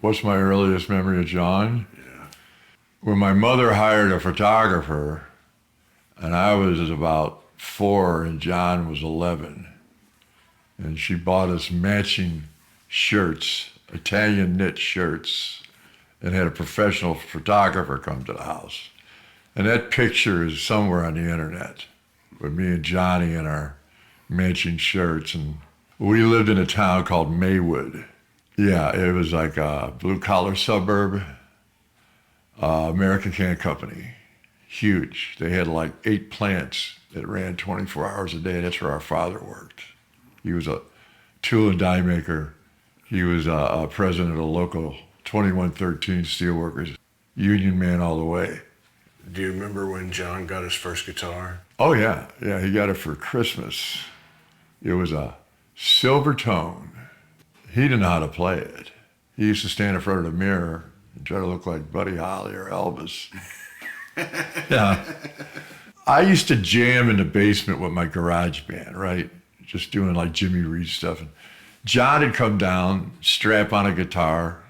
What's my earliest memory of John? Yeah. When my mother hired a photographer, and I was about 4 and John was 11, and she bought us matching shirts, Italian knit shirts, and had a professional photographer come to the house. And that picture is somewhere on the internet with me and Johnny in our matching shirts. And we lived in a town called Maywood. Yeah, it was like a blue-collar suburb, American Can Company, huge. They had like 8 plants that ran 24 hours a day. That's where our father worked. He was a tool and die maker. He was a president of the local 2113 Steelworkers, union man all the way. Do you remember when John got his first guitar? Oh yeah, he got it for Christmas. It was a silver tone. He didn't know how to play it. He used to stand in front of the mirror and try to look like Buddy Holly or Elvis. Yeah. I used to jam in the basement with my garage band, right? Just doing like Jimmy Reed stuff. And John would come down, strap on a guitar,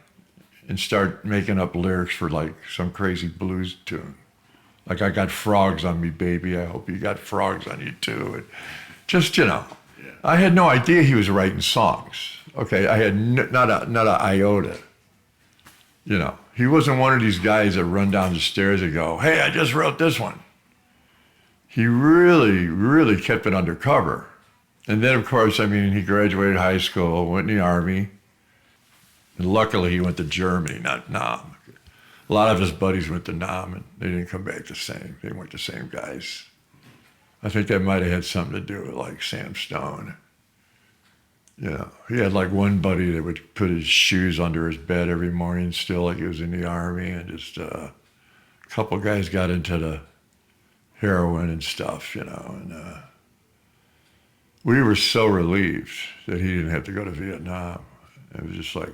and start making up lyrics for like some crazy blues tune. Like, I got frogs on me, baby. I hope you got frogs on you too. And just, I had no idea he was writing songs. Okay, I had not a iota. He wasn't one of these guys that run down the stairs and go, hey, I just wrote this one. He really, really kept it undercover. And then, of course, he graduated high school, went in the Army, and luckily he went to Germany, not Nam. A lot of his buddies went to Nam, and they didn't come back the same. They weren't the same guys. I think that might have had something to do with, like, Sam Stone. He had, like, one buddy that would put his shoes under his bed every morning still, like he was in the Army, and just a couple guys got into the heroin and stuff, and we were so relieved that he didn't have to go to Vietnam. It was just like,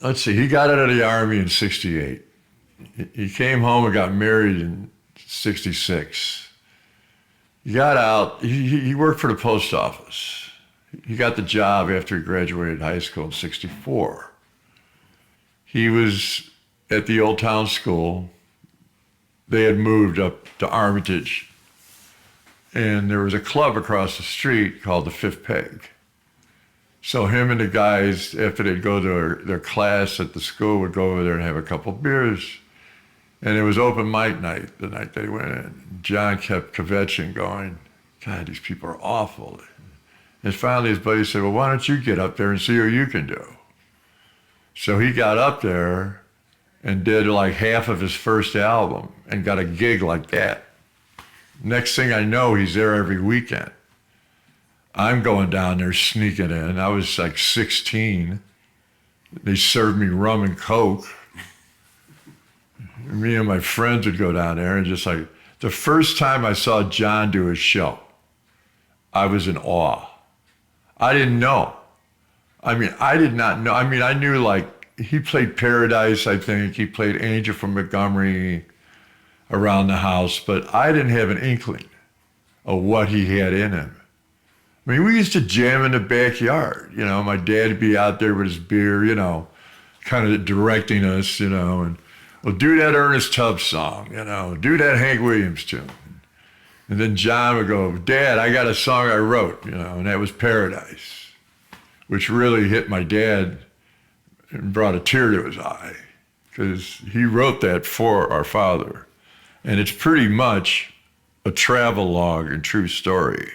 Let's see, he got out of the Army in 68. He came home and got married in 66. He got out, he worked for the post office. He got the job after he graduated high school in 64. He was at the Old Town School. They had moved up to Armitage. And there was a club across the street called the Fifth Peg. So him and the guys, after they'd go to their class at the school, would go over there and have a couple beers. And it was open mic night the night they went in. John kept kvetching, going, God, these people are awful. And finally his buddy said, well, why don't you get up there and see what you can do? So he got up there and did like half of his first album and got a gig like that. Next thing I know, he's there every weekend. I'm going down there sneaking in. I was like 16. They served me rum and Coke. Me and my friends would go down there and just like, the first time I saw John do his show, I was in awe. I didn't know. I did not know. I knew like he played Paradise, I think. He played Angel from Montgomery around the house, but I didn't have an inkling of what he had in him. We used to jam in the backyard. My dad would be out there with his beer, kind of directing us, and well, do that Ernest Tubb song, do that Hank Williams tune. And then John would go, Dad, I got a song I wrote, and that was Paradise, which really hit my dad and brought a tear to his eye because he wrote that for our father. And it's pretty much a travel log and true story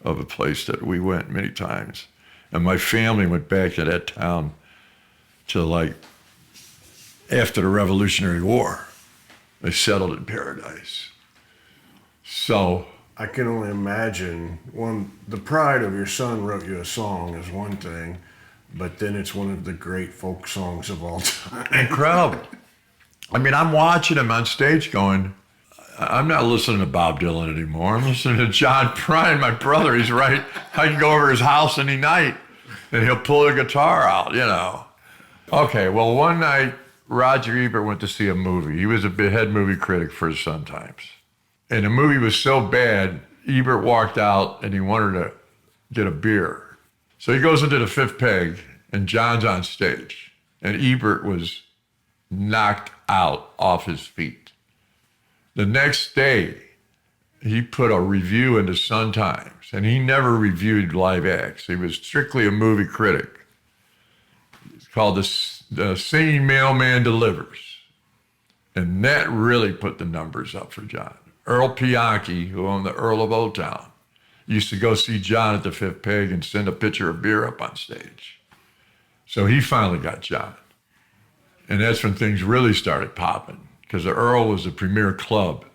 of a place that we went many times. And my family went back to that town to like after the Revolutionary War. They settled in Paradise. So I can only imagine the pride of your son wrote you a song is one thing, but then it's one of the great folk songs of all time. Incredible. I'm watching him on stage going, I'm not listening to Bob Dylan anymore. I'm listening to John Prine, my brother. He's right. I can go over to his house any night and he'll pull the guitar out, Okay, well, one night, Roger Ebert went to see a movie. He was a head movie critic for his Sun Times. And the movie was so bad, Ebert walked out and he wanted to get a beer. So he goes into the Fifth Peg and John's on stage. And Ebert was knocked out off his feet. The next day, he put a review into Sun Times, and he never reviewed live acts. He was strictly a movie critic. It's called The Singing Mailman Delivers. And that really put the numbers up for John. Earl Pianchi, who owned the Earl of Old Town, used to go see John at the Fifth Peg and send a pitcher of beer up on stage. So he finally got John. And that's when things really started popping, because the Earl was the premier club,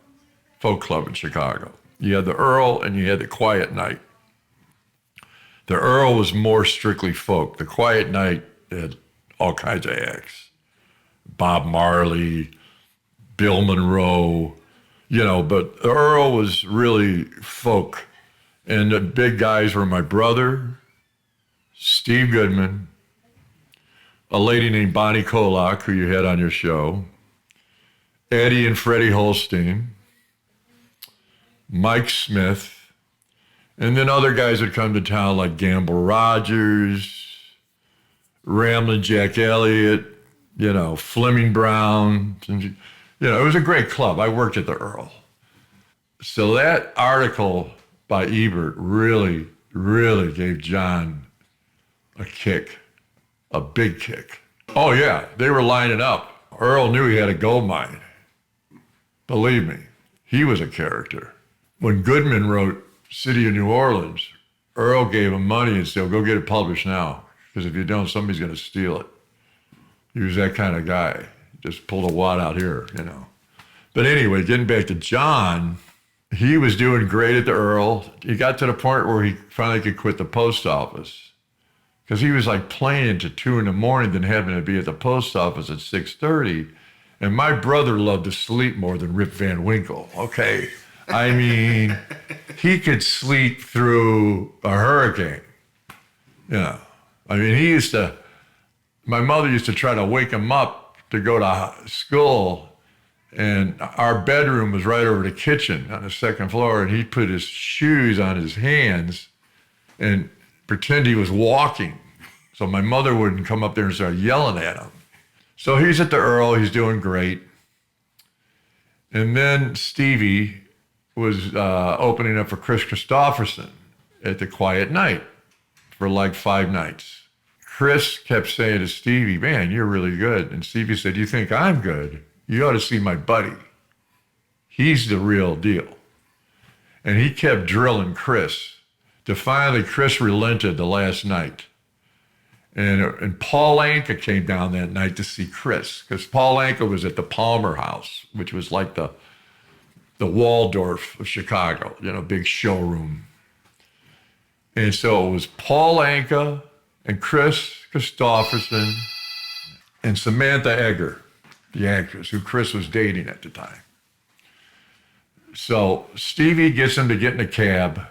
folk club in Chicago. You had the Earl and you had the Quiet Night. The Earl was more strictly folk. The Quiet Night had all kinds of acts. Bob Marley, Bill Monroe, but the Earl was really folk. And the big guys were my brother, Steve Goodman, a lady named Bonnie Kolak, who you had on your show, Eddie and Freddie Holstein, Mike Smith, and then other guys that come to town like Gamble Rogers, Ramblin' Jack Elliott, Fleming Brown. It was a great club. I worked at the Earl. So that article by Ebert really, really gave John a kick, a big kick. Oh yeah, they were lining up. Earl knew he had a gold mine. Believe me, he was a character. When Goodman wrote City of New Orleans, Earl gave him money and said, go get it published now, because if you don't, somebody's going to steal it. He was that kind of guy. Just pulled a wad out here, But anyway, getting back to John, he was doing great at the Earl. He got to the point where he finally could quit the post office, because he was like playing to 2 a.m, then having to be at the post office at 6:30. And my brother loved to sleep more than Rip Van Winkle, okay? I mean, he could sleep through a hurricane, I mean, my mother used to try to wake him up to go to school, and our bedroom was right over the kitchen on the second floor, and he'd put his shoes on his hands and pretend he was walking. So my mother wouldn't come up there and start yelling at him. So he's at the Earl, he's doing great. And then Stevie was opening up for Chris Christopherson at the Quiet Night for like 5 nights. Chris kept saying to Stevie, man, you're really good. And Stevie said, you think I'm good? You ought to see my buddy. He's the real deal. And he kept drilling Chris. To finally, Chris relented the last night. And Paul Anka came down that night to see Chris, because Paul Anka was at the Palmer House, which was like the Waldorf of Chicago, big showroom. And so it was Paul Anka and Chris Christopherson and Samantha Egger, the actress who Chris was dating at the time. So Stevie gets him to get in a cab,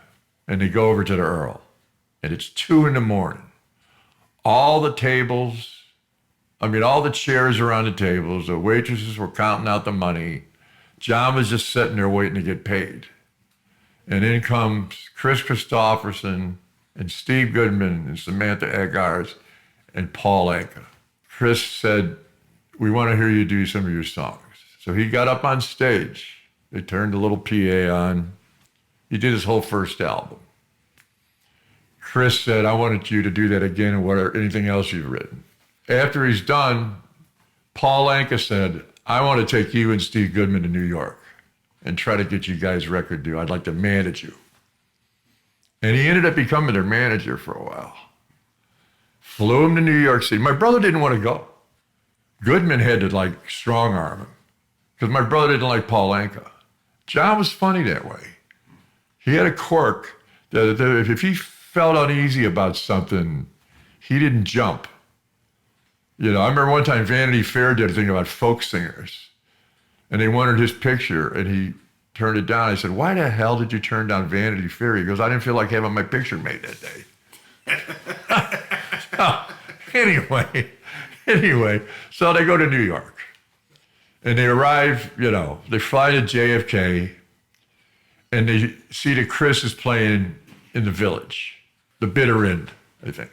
and they go over to the Earl. And it's 2 a.m. All the chairs are on the tables. The waitresses were counting out the money. John was just sitting there waiting to get paid. And in comes Chris Christopherson and Steve Goodman and Samantha Eggars and Paul Anka. Chris said, we want to hear you do some of your songs. So he got up on stage. They turned a little PA on. He did his whole first album. Chris said, I wanted you to do that again and anything else you've written. After he's done, Paul Anka said, I want to take you and Steve Goodman to New York and try to get you guys a record deal. I'd like to manage you. And he ended up becoming their manager for a while. Flew him to New York City. My brother didn't want to go. Goodman had to strong arm him, because my brother didn't like Paul Anka. John was funny that way. He had a quirk that if he felt uneasy about something, he didn't jump. I remember one time Vanity Fair did a thing about folk singers, and they wanted his picture, and he turned it down. I said, why the hell did you turn down Vanity Fair? He goes, I didn't feel like having my picture made that day. Anyway, so they go to New York, and they arrive, they fly to JFK, and they see that Chris is playing in the Village, the bitter end, I think.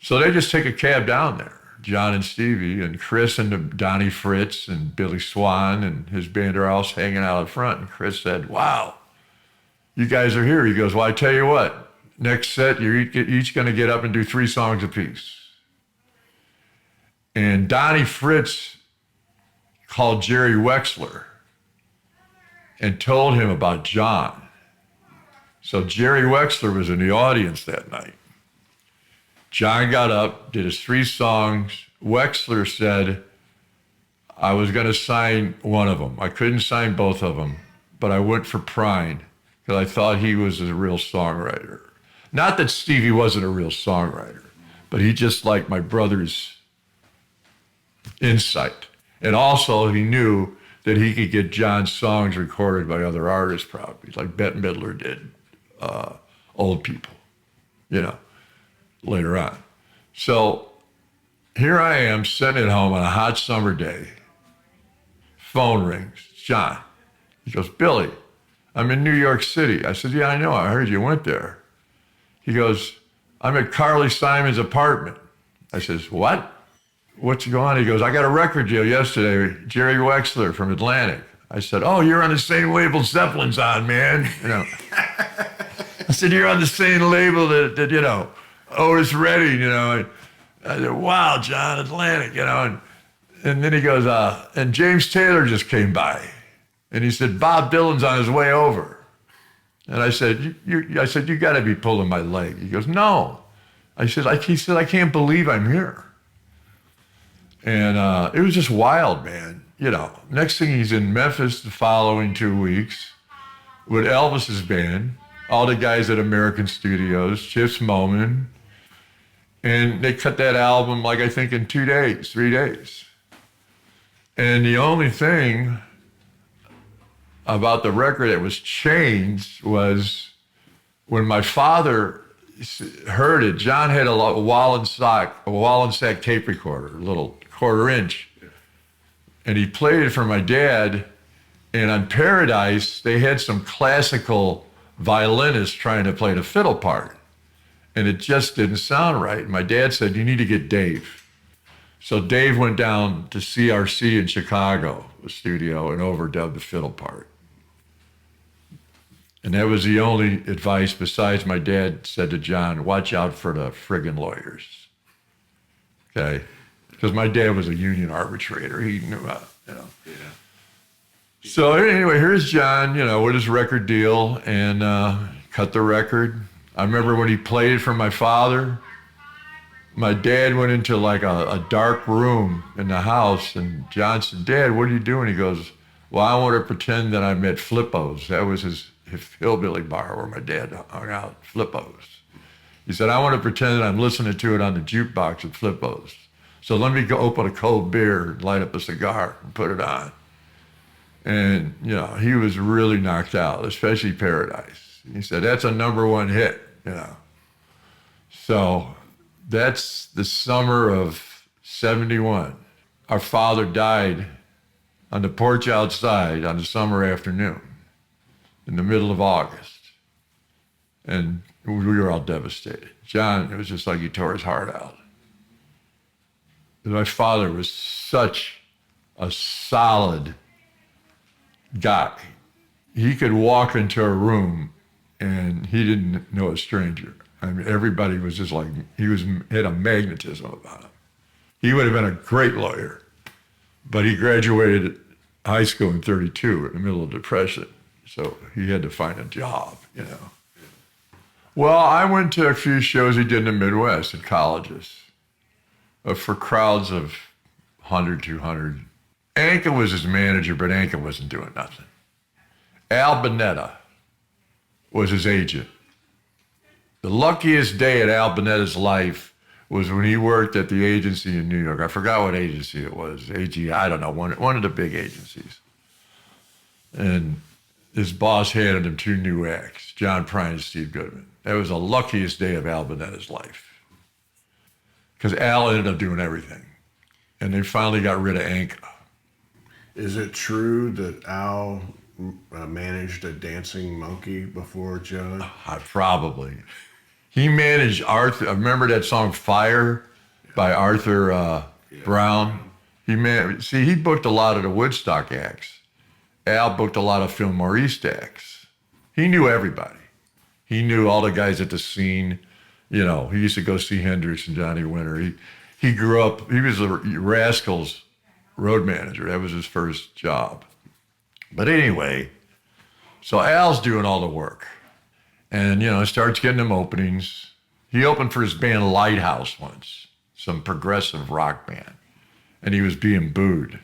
So they just take a cab down there. John and Stevie, and Chris and Donnie Fritz and Billy Swan and his band are all hanging out up front. And Chris said, wow, you guys are here. He goes, well, I tell you what, next set, you're each going to get up and do 3 songs apiece. And Donnie Fritz called Jerry Wexler and told him about John. So Jerry Wexler was in the audience that night. John got up, did his 3 songs. Wexler said, I was going to sign one of them. I couldn't sign both of them, but I went for Prine because I thought he was a real songwriter. Not that Stevie wasn't a real songwriter, but he just liked my brother's insight. And also he knew that he could get John's songs recorded by other artists probably, like Bette Midler did, Old People, later on. So here I am sitting at home on a hot summer day. Phone rings. It's John. He goes, Billy, I'm in New York City. I said, yeah, I know. I heard you went there. He goes, I'm at Carly Simon's apartment. I says, what? What's going on? He goes, I got a record deal yesterday. Jerry Wexler from Atlantic. I said, oh, you're on the same label Zeppelin's on, man. I said, you're on the same label that Otis Redding, I said, wow, John, Atlantic, and then he goes, and James Taylor just came by. And he said, Bob Dylan's on his way over. And I said, you got to be pulling my leg. He goes, no. He said, I can't believe I'm here. And it was just wild, man. Next thing he's in Memphis the following 2 weeks with Elvis's band, all the guys at American Studios, Chips Moman. And they cut that album, like, I think in 2 days, 3 days. And the only thing about the record that was changed was when my father heard it. John had a Wallensack tape recorder, a little 1/4 inch. And he played it for my dad. And on Paradise, they had some classical violinists trying to play the fiddle part. And it just didn't sound right. And my dad said, you need to get Dave. So Dave went down to CRC in Chicago, the studio, and overdubbed the fiddle part. And that was the only advice besides my dad said to John, watch out for the friggin' lawyers. Okay? Because my dad was a union arbitrator. He knew how, Yeah. So anyway, here's John, with his record deal and cut the record. I remember when he played it for my father, my dad went into like a dark room in the house and John said, Dad, what are you doing? He goes, well, I want to pretend that I'm at Flippo's. That was his hillbilly bar where my dad hung out, Flippo's. He said, I want to pretend that I'm listening to it on the jukebox at Flippo's. So let me go open a cold beer, light up a cigar, and put it on. And, he was really knocked out, especially Paradise. He said, that's a #1 hit, So that's the summer of 71. Our father died on the porch outside on a summer afternoon in the middle of August. And we were all devastated. John, it was just like he tore his heart out. My father was such a solid guy. He could walk into a room and he didn't know a stranger. I mean, everybody was just like, had a magnetism about him. He would have been a great lawyer, but he graduated high school in 32 in the middle of Depression. So he had to find a job, Well, I went to a few shows he did in the Midwest at colleges for crowds of 100, 200. Anka was his manager, but Anka wasn't doing nothing. Al Bonetta was his agent. The luckiest day at Al Bonetta's life was when he worked at the agency in New York. I forgot what agency it was. I don't know, one of the big agencies. And his boss handed him 2 new acts, John Prine and Steve Goodman. That was the luckiest day of Al Bonetta's life. Because Al ended up doing everything. And they finally got rid of Anka. Is it true that Al managed a dancing monkey before John? Probably. He managed Arthur. I remember that song Fire? by Arthur Brown. He booked a lot of the Woodstock acts. Al booked a lot of Phil Maurice acts. He knew everybody. He knew all the guys at the Scene. He used to go see Hendrix and Johnny Winter. He grew up, he was a Rascals road manager. That was his first job. But anyway, so Al's doing all the work. And, starts getting him openings. He opened for his band Lighthouse once, some progressive rock band. And he was being booed.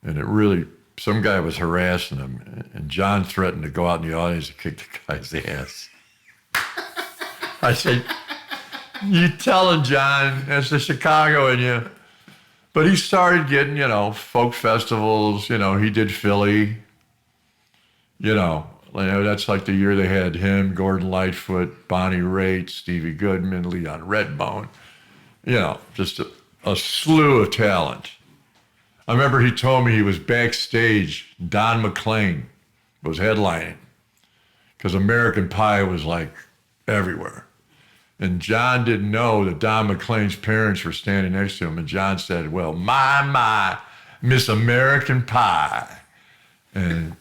And some guy was harassing him. And John threatened to go out in the audience and kick the guy's ass. I said, you telling John, that's the Chicago in you. But he started getting, folk festivals. He did Philly. That's like the year they had him, Gordon Lightfoot, Bonnie Raitt, Stevie Goodman, Leon Redbone. Just a slew of talent. I remember he told me he was backstage. Don McLean was headlining because American Pie was like everywhere. And John didn't know that Don McLean's parents were standing next to him. And John said, well, my, Miss American Pie. And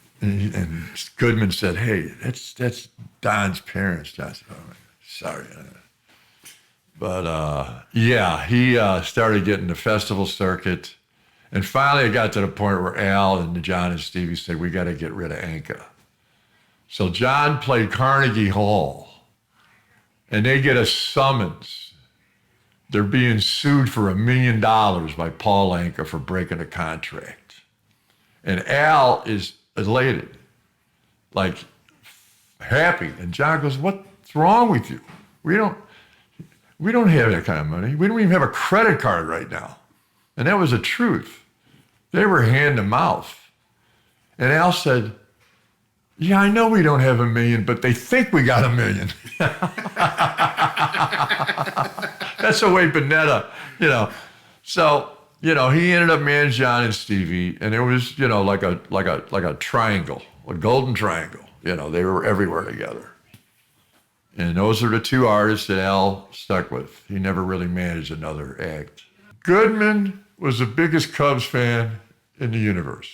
Goodman said, hey, that's Don's parents. John said, oh, sorry. But he started getting the festival circuit. And finally it got to the point where Al and John and Stevie said, we got to get rid of Anka. So John played Carnegie Hall. And they get a summons. They're being sued for $1 million by Paul Anka for breaking a contract. And Al is elated, like happy. And John goes, what's wrong with you? We don't have that kind of money. We don't even have a credit card right now. And that was the truth. They were hand to mouth. And Al said, yeah, I know we don't have $1 million, but they think we got $1 million. That's the way Bonetta, So, he ended up managing John and Stevie, and it was, like a triangle, a golden triangle. They were everywhere together. And those are the two artists that Al stuck with. He never really managed another act. Goodman was the biggest Cubs fan in the universe.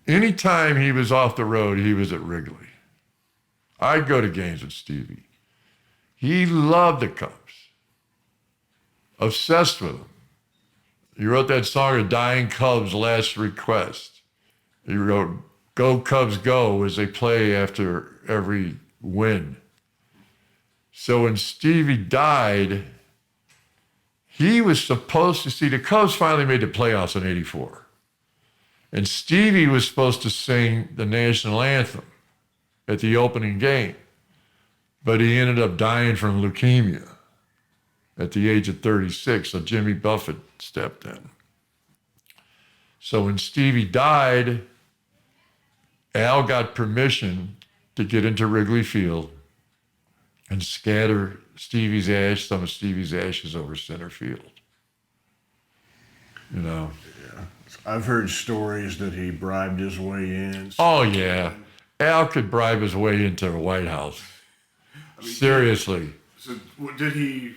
Anytime he was off the road, he was at Wrigley. I'd go to games with Stevie. He loved the Cubs. Obsessed with them. He wrote that song, A Dying Cubs Last Request. He wrote, Go Cubs Go, as they play after every win. So when Stevie died, he was supposed to see, the Cubs finally made the playoffs in '84. And Stevie was supposed to sing the national anthem at the opening game. But he ended up dying from leukemia at the age of 36. So Jimmy Buffett stepped in. So when Stevie died, Al got permission to get into Wrigley Field and scatter some of Stevie's ashes over center field. I've heard stories that he bribed his way in. Oh, yeah. Al could bribe his way into the White House. Seriously. So did he,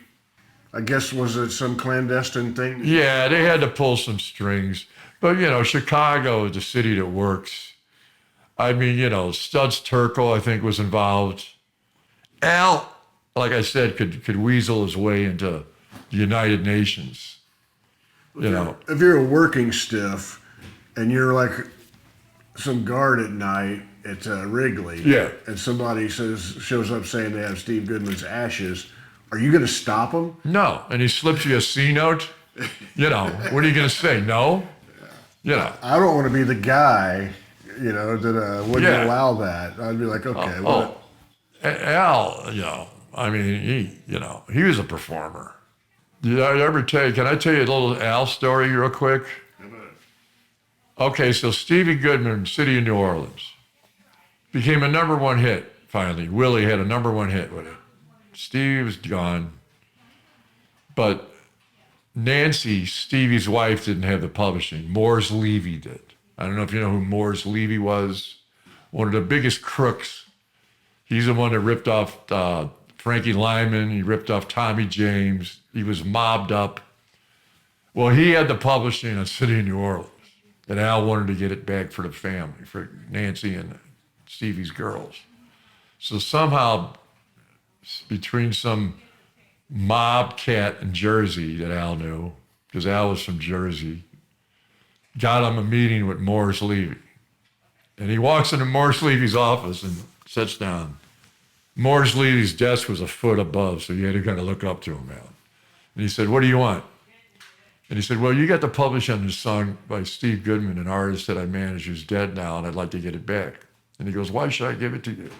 I guess, was it some clandestine thing? Yeah, they had to pull some strings. But, Chicago is the city that works. I mean, Studs Terkel, I think, was involved. Al, like I said, could weasel his way into the United Nations. If you're a working stiff and you're like some guard at night at Wrigley, yeah, and somebody shows up saying they have Steve Goodman's ashes, are you going to stop them? No. And he slips you a C note. What are you going to say? No? I don't want to be the guy, that wouldn't allow that. I'd be like, okay. Al, I mean, he was a performer. Can I tell you a little Al story real quick? Okay, so Stevie Goodman, City of New Orleans, became a number one hit, finally. Willie had a number one hit with it. Stevie was gone. But Nancy, Stevie's wife, didn't have the publishing. Morris Levy did. I don't know if you know who Morris Levy was. One of the biggest crooks. He's the one that ripped off Frankie Lyman. He ripped off Tommy James. He was mobbed up. Well, he had the publishing on City of New Orleans, and Al wanted to get it back for the family, for Nancy and Stevie's girls. So somehow, between some mob cat in Jersey that Al knew, because Al was from Jersey, got him a meeting with Morris Levy. And he walks into Morris Levy's office and sits down. Morris Levy's desk was a foot above, so you had to kind of look up to him, Al. And he said, "What do you want?" And he said, "Well, you got to publish on this song by Steve Goodman, an artist that I manage who's dead now, and I'd like to get it back." And he goes, "Why should I give it to you?"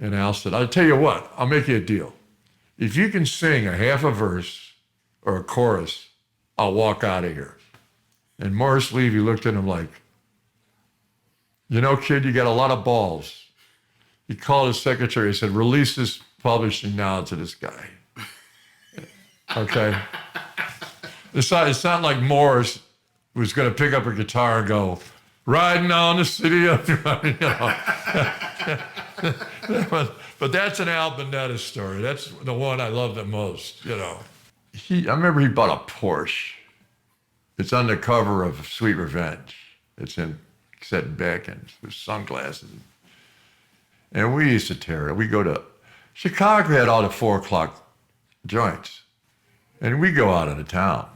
And Al said, "I'll tell you what, I'll make you a deal. If you can sing a half a verse or a chorus, I'll walk out of here." And Morris Levy looked at him like, "You know, kid, you got a lot of balls." He called his secretary and said, "Release this publishing now to this guy." Okay? It's not like Morris was going to pick up a guitar and go, "Riding on the city of," you know. But that's an Al Bonetta story. That's the one I love the most, you know. I remember he bought a Porsche. It's on the cover of Sweet Revenge. It's in sitting back and with sunglasses. And we used to tear it. We go to Chicago, had all the 4 o'clock joints. And we go out of the town.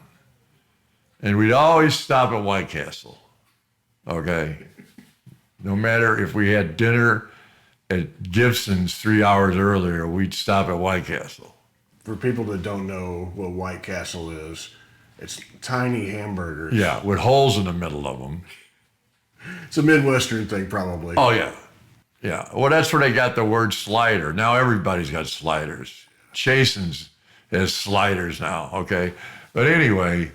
And we'd always stop at White Castle. Okay? No matter if we had dinner at Gibson's 3 hours earlier, we'd stop at White Castle. For people that don't know what White Castle is, it's tiny hamburgers. Yeah, with holes in the middle of them. It's a Midwestern thing, probably. Oh, yeah. Yeah. Well, that's where they got the word slider. Now everybody's got sliders. Chasen's has sliders now, okay? But anyway,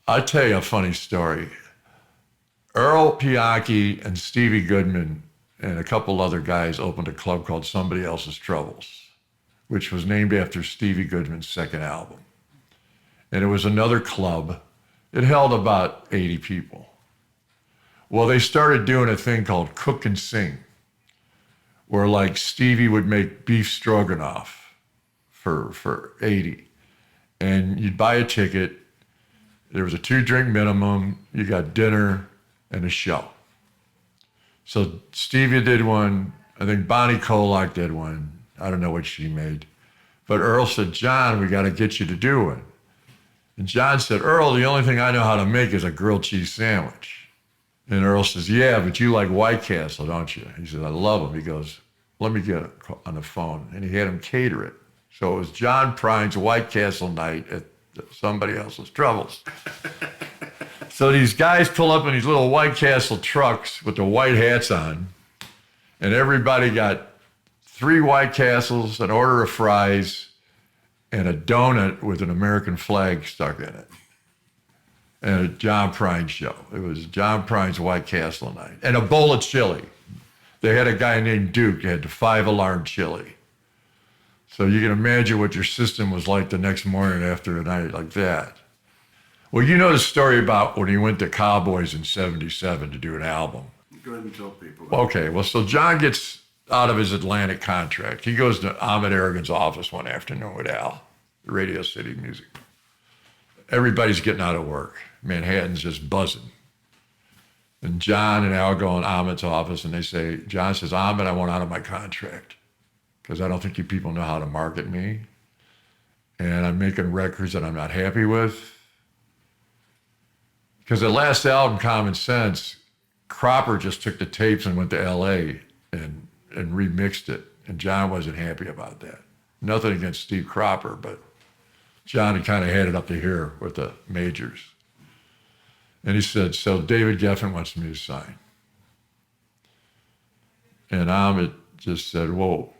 I'll tell you a funny story. Earl Pianchi and Stevie Goodman and a couple other guys opened a club called Somebody Else's Troubles, which was named after Stevie Goodman's second album. And it was another club. It held about 80 people. Well, they started doing a thing called Cook and Sing, where like Stevie would make beef stroganoff for 80. And you'd buy a ticket. There was a 2-drink minimum. You got dinner and a show. So Stevie did one. I think Bonnie Kolak did one. I don't know what she made. But Earl said, "John, we got to get you to do one." And John said, "Earl, the only thing I know how to make is a grilled cheese sandwich." And Earl says, "Yeah, but you like White Castle, don't you?" He says, "I love them." He goes, "Let me get on the phone." And he had him cater it. So it was John Prine's White Castle night at Somebody Else's Troubles. So these guys pull up in these little White Castle trucks with the white hats on, and everybody got 3 White Castles, an order of fries, and a donut with an American flag stuck in it. And a John Prine show. It was John Prine's White Castle night. And a bowl of chili. They had a guy named Duke that had the 5-alarm chili. So you can imagine what your system was like the next morning after a night like that. Well, you know the story about when he went to Cowboys in '77 to do an album. Go ahead and tell people. Okay, well, so John gets out of his Atlantic contract. He goes to Ahmet Ergen's office one afternoon with Al, Radio City Music. Everybody's getting out of work. Manhattan's just buzzing. And John and Al go in Ahmet's office and they say, John says, "Ahmet, I want out of my contract because I don't think you people know how to market me. And I'm making records that I'm not happy with." Because the last album, Common Sense, Cropper just took the tapes and went to LA and remixed it. And John wasn't happy about that. Nothing against Steve Cropper, but John had kind of had it up to here with the majors. And he said, "So David Geffen wants me to sign." And Ahmet just said, "Well,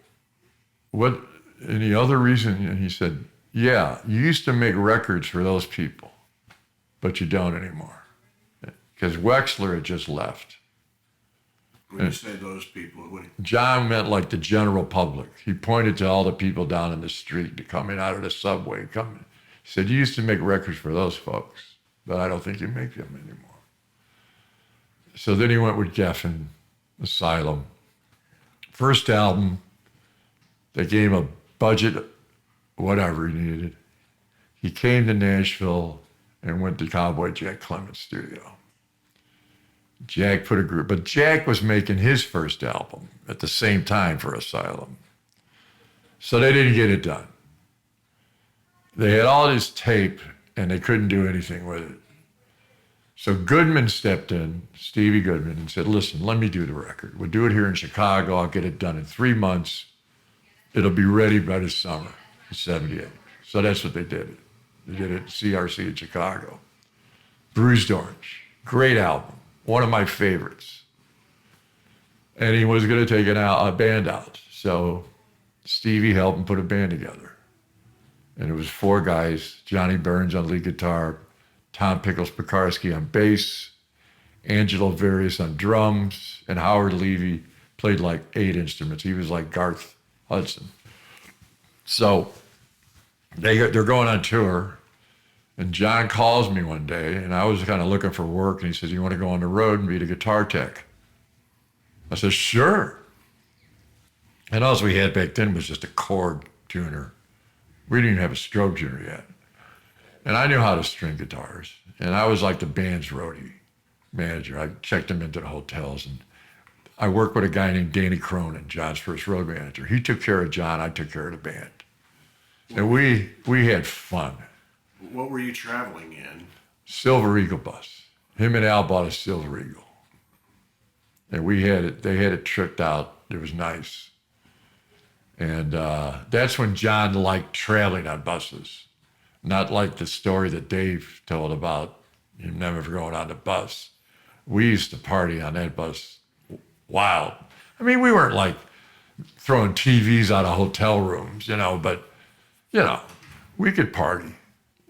what, any other reason?" And he said, "Yeah, you used to make records for those people, but you don't anymore." Because Wexler had just left. When you say those people, what do you... John meant like the general public. He pointed to all the people down in the street coming out of the subway. Coming. He said, "You used to make records for those folks, but I don't think you make them anymore." So then he went with Geffen, Asylum. First album, They gave him a budget, whatever he needed. He came to Nashville and went to Cowboy Jack Clement's studio. Jack put a group, but Jack was making his first album at the same time for Asylum. So they didn't get it done. They had all this tape and they couldn't do anything with it. So Goodman stepped in, Stevie Goodman, and said, listen, let me do the record. We'll do it here in Chicago. I'll get it done in 3 months. It'll be ready by the summer of 78. So that's what they did. They did it at CRC in Chicago. Bruised Orange, great album, one of my favorites. And he was going to take a band out. So Stevie helped him put a band together. And it was 4 guys, Johnny Burns on lead guitar, Tom Pickles-Pekarski on bass, Angelo Various on drums, and Howard Levy played like 8 instruments. He was like Garth Hudson. So they're going on tour, and John calls me one day, and I was kind of looking for work, and he says, you want to go on the road and be the guitar tech? I said, sure. And all we had back then was just a chord tuner. We didn't even have a strobe tuner yet. And I knew how to string guitars. And I was like the band's roadie manager. I checked them into the hotels. And I worked with a guy named Danny Cronin, John's first road manager. He took care of John. I took care of the band. And we had fun. What were you traveling in? Silver Eagle bus. Him and Al bought a Silver Eagle. And they had it tricked out. It was nice. And that's when John liked traveling on buses. Not like the story that Dave told about him never going on the bus. We used to party on that bus wild. I mean, we weren't like throwing TVs out of hotel rooms, but, we could party,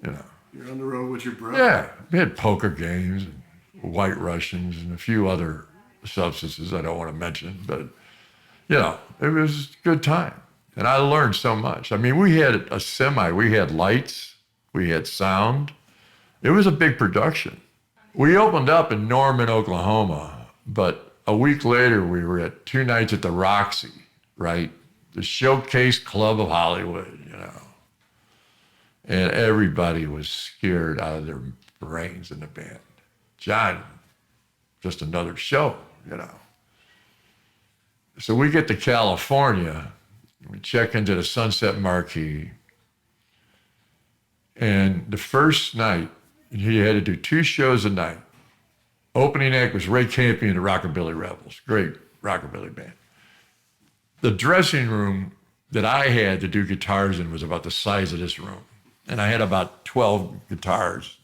You're on the road with your brother? Yeah, we had poker games, and White Russians, and a few other substances I don't want to mention, but, it was a good time. And I learned so much. I mean, we had a semi, we had lights, we had sound. It was a big production. We opened up in Norman, Oklahoma, but a week later we were at 2 nights at the Roxy, right? The Showcase Club of Hollywood, And everybody was scared out of their brains in the band. John, just another show, So we get to California, we check into the Sunset Marquis, and the first night, he had to do 2 shows a night. Opening act was Ray Campion and the Rockabilly Rebels, great rockabilly band. The dressing room that I had to do guitars in was about the size of this room, and I had about 12 guitars.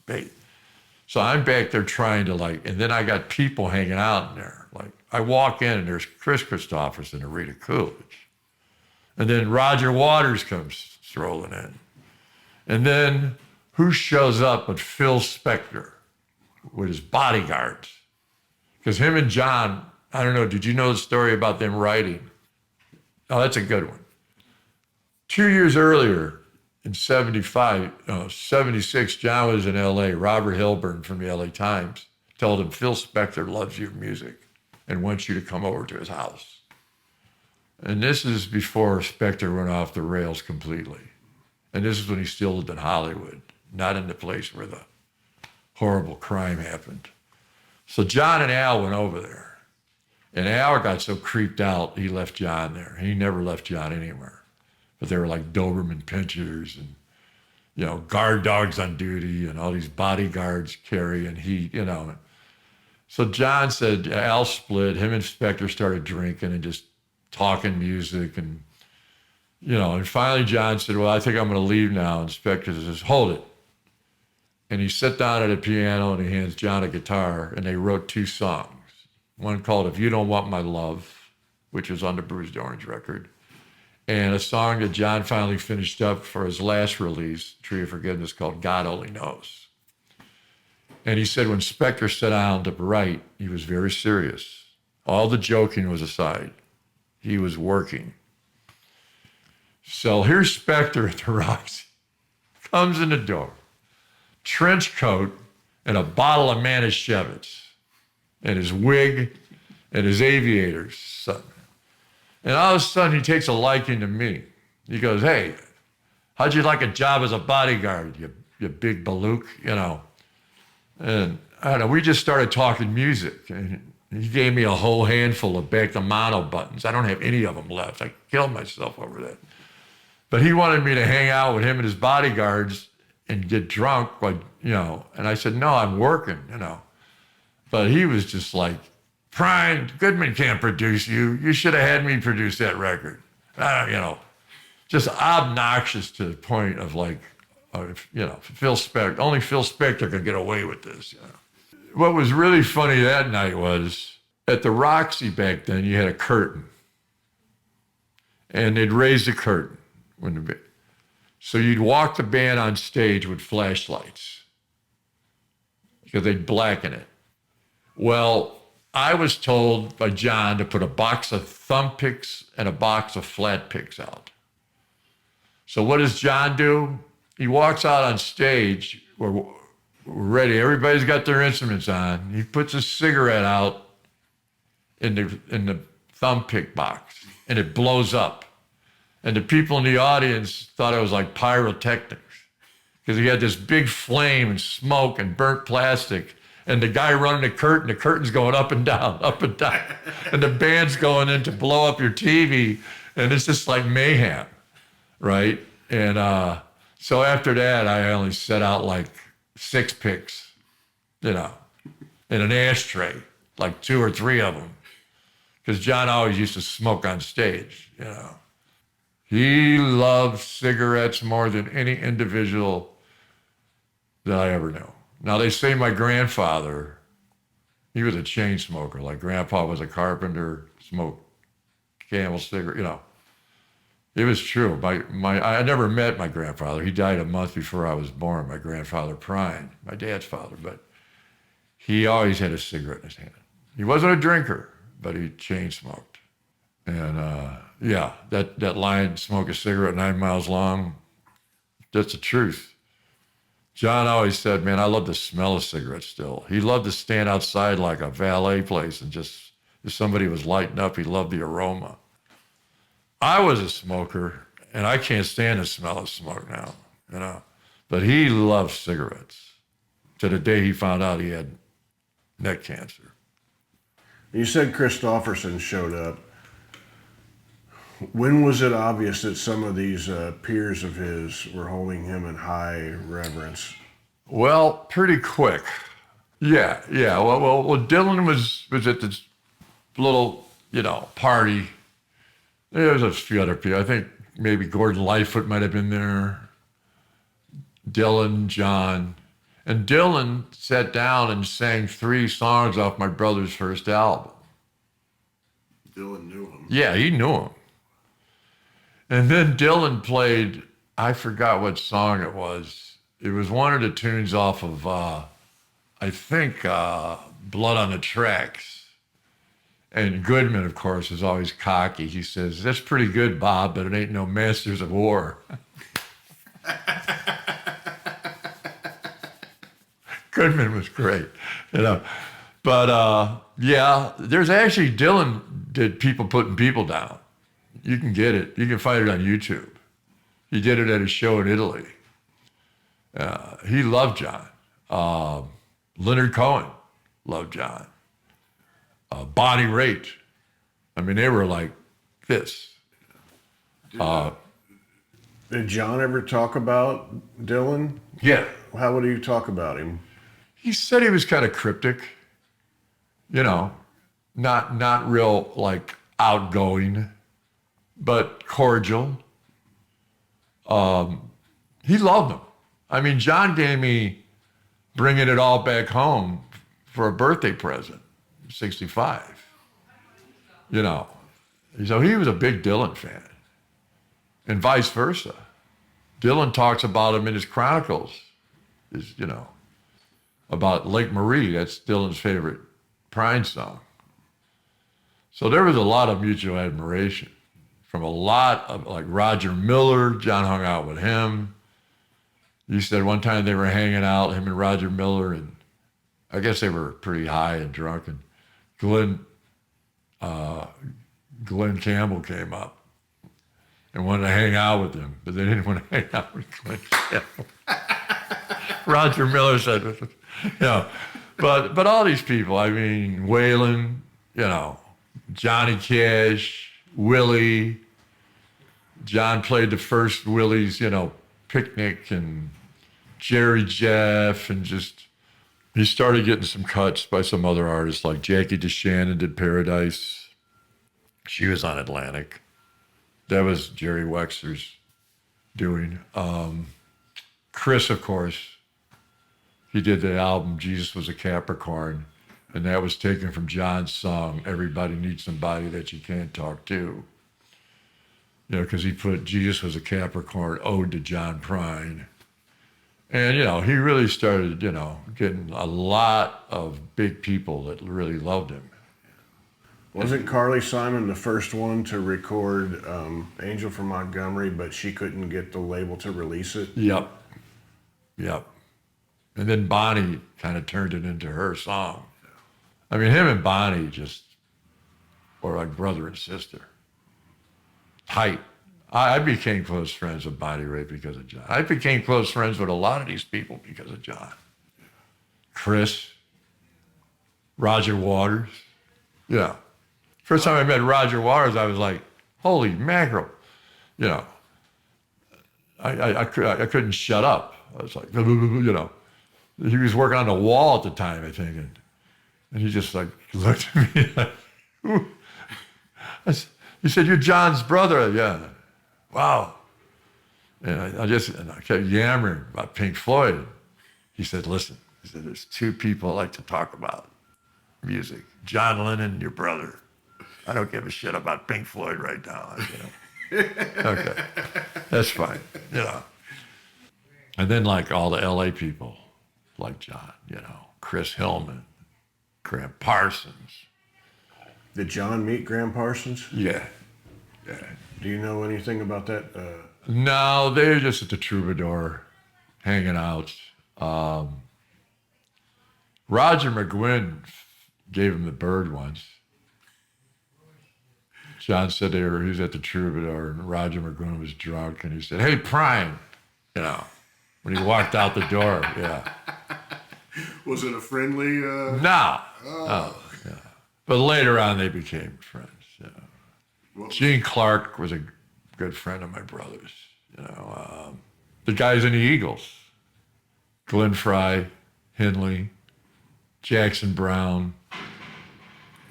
So I'm back there trying to and then I got people hanging out in there. I walk in and there's Chris Christopherson and Rita Coolidge. And then Roger Waters comes strolling in. And then who shows up but Phil Spector with his bodyguards? Because him and John, I don't know, did you know the story about them writing? Oh, that's a good one. 2 years earlier, in 76, John was in LA. Robert Hilburn from the LA Times told him, Phil Spector loves your music and wants you to come over to his house. And this is before Spector went off the rails completely. And this is when he still lived in Hollywood, not in the place where the horrible crime happened. So John and Al went over there. And Al got so creeped out, he left John there. He never left John anywhere. But they were like Doberman pinchers and, guard dogs on duty and all these bodyguards carrying heat, So John said, Al split, him and Spector started drinking and just talking music and, and finally John said, well, I think I'm going to leave now. And Spector says, hold it. And he sat down at a piano and he hands John a guitar and they wrote 2 songs. One called If You Don't Want My Love, which was on the Bruised Orange record, and a song that John finally finished up for his last release, Tree of Forgiveness, called God Only Knows. And he said when Spector sat down to write, he was very serious. All the joking was aside. He was working. So here's Spector at the Roxy. Comes in the door, trench coat and a bottle of Manischewitz and his wig and his aviators. And all of a sudden, he takes a liking to me. He goes, hey, how'd you like a job as a bodyguard, you big balook, you know? And I don't know, we just started talking music. And he gave me a whole handful of back to mono buttons. I don't have any of them left. I killed myself over that. But he wanted me to hang out with him and his bodyguards and get drunk, like, you know. And I said, no, I'm working, you know. But he was just like, Prine, Goodman can't produce you. You should have had me produce that record. You know, just obnoxious to the point of like, you know, Phil Spector. Only Phil Spector can get away with this. You know. What was really funny that night was at the Roxy back then, you had a curtain. And they'd raise the curtain. So you'd walk the band on stage with flashlights because they'd blacken it. Well, I was told by John to put a box of thumb picks and a box of flat picks out. So what does John do? He walks out on stage. We're ready. Everybody's got their instruments on. He puts a cigarette out in the thumb pick box, and it blows up. And the people in the audience thought it was like pyrotechnics because he had this big flame and smoke and burnt plastic. And the guy running the curtain's going up and down, and the band's going in to blow up your TV, and it's just like mayhem, right? And so after that, I only set out like 6 picks, you know, in an ashtray, like 2 or 3 of them, because John always used to smoke on stage, you know. He loved cigarettes more than any individual that I ever knew. Now, they say my grandfather, he was a chain smoker. Like Grandpa was a carpenter, smoked Camel cigarette, you know. It was true. I never met my grandfather. He died a month before I was born, my grandfather Prine, my dad's father. But he always had a cigarette in his hand. He wasn't a drinker, but he chain smoked. And yeah, that line, smoke a cigarette 9 miles long, that's the truth. John always said, man, I love the smell of cigarettes still. He loved to stand outside like a valet place and just, if somebody was lighting up, he loved the aroma. I was a smoker, and I can't stand the smell of smoke now, you know. But he loved cigarettes to the day he found out he had neck cancer. You said Christofferson showed up. When was it obvious that some of these peers of his were holding him in high reverence? Well, pretty quick. Yeah. Well, Dylan was at this little, you know, party. There was a few other people. I think maybe Gordon Lightfoot might have been there. Dylan, John. And Dylan sat down and sang 3 songs off my brother's first album. Dylan knew him. Yeah, he knew him. And then Dylan played, I forgot what song it was. It was one of the tunes off of, I think, Blood on the Tracks. And Goodman, of course, is always cocky. He says, that's pretty good, Bob, but it ain't no Masters of War. Goodman was great, you know. But, yeah, there's actually, Dylan did people putting people down. You can get it. You can find it on YouTube. He did it at a show in Italy. He loved John. Leonard Cohen loved John. Bonnie Raitt. I mean, they were like this. Did John ever talk about Dylan? Yeah. How would he talk about him? He said he was kind of cryptic. You know, not real like outgoing, but cordial. He loved him. I mean, John gave me Bringing It All Back Home for a birthday present, 65. You know, so he was a big Dylan fan, and vice versa. Dylan talks about him in his chronicles, you know, about Lake Marie. That's Dylan's favorite Prine song. So there was a lot of mutual admiration from a lot of, like Roger Miller. John hung out with him. He said one time they were hanging out, him and Roger Miller, and I guess they were pretty high and drunk. And Glenn Campbell came up and wanted to hang out with him, but they didn't want to hang out with Glenn Campbell. Roger Miller said, but all these people, I mean, Waylon, Johnny Cash, Willie. John played the first Willie's, picnic, and Jerry Jeff, and he started getting some cuts by some other artists, like Jackie DeShannon did Paradise. She was on Atlantic. That was Jerry Wexler's doing. Chris, of course, he did the album Jesus Was a Capricorn, and that was taken from John's song, Everybody Needs Somebody That You Can't Talk To. Because he put Jesus Was a Capricorn, ode to John Prine. And, he really started, getting a lot of big people that really loved him. Wasn't Carly Simon the first one to record Angel from Montgomery, but she couldn't get the label to release it? Yep. And then Bonnie kind of turned it into her song. I mean, him and Bonnie just were like brother and sister. Tight. I became close friends with Bonnie Raitt because of John. I became close friends with a lot of these people because of John. Chris, Roger Waters. Yeah. First time I met Roger Waters, I was like, holy mackerel. I couldn't shut up. I was like, He was working on the wall at the time, I think. And he just like looked at me like, ooh. He said, "You're John's brother." Yeah. Wow. And I kept yammering about Pink Floyd. He said, "Listen," he said, "there's two people I like to talk about music. John Lennon and your brother. I don't give a shit about Pink Floyd right now." Okay. That's fine. And then like all the LA people like John, Chris Hillman, Graham Parsons. Did John meet Graham Parsons? Yeah. Do you know anything about that? No, they were just at the Troubadour, hanging out. Roger McGuinn gave him the bird once. John said he was at the Troubadour, and Roger McGuinn was drunk, and he said, "Hey, Prine," when he walked out the door. Yeah. Was it a friendly? No. Oh, yeah. But later on, they became friends. Gene Clark was a good friend of my brother's. The guys in the Eagles, Glenn Frey, Henley, Jackson Browne,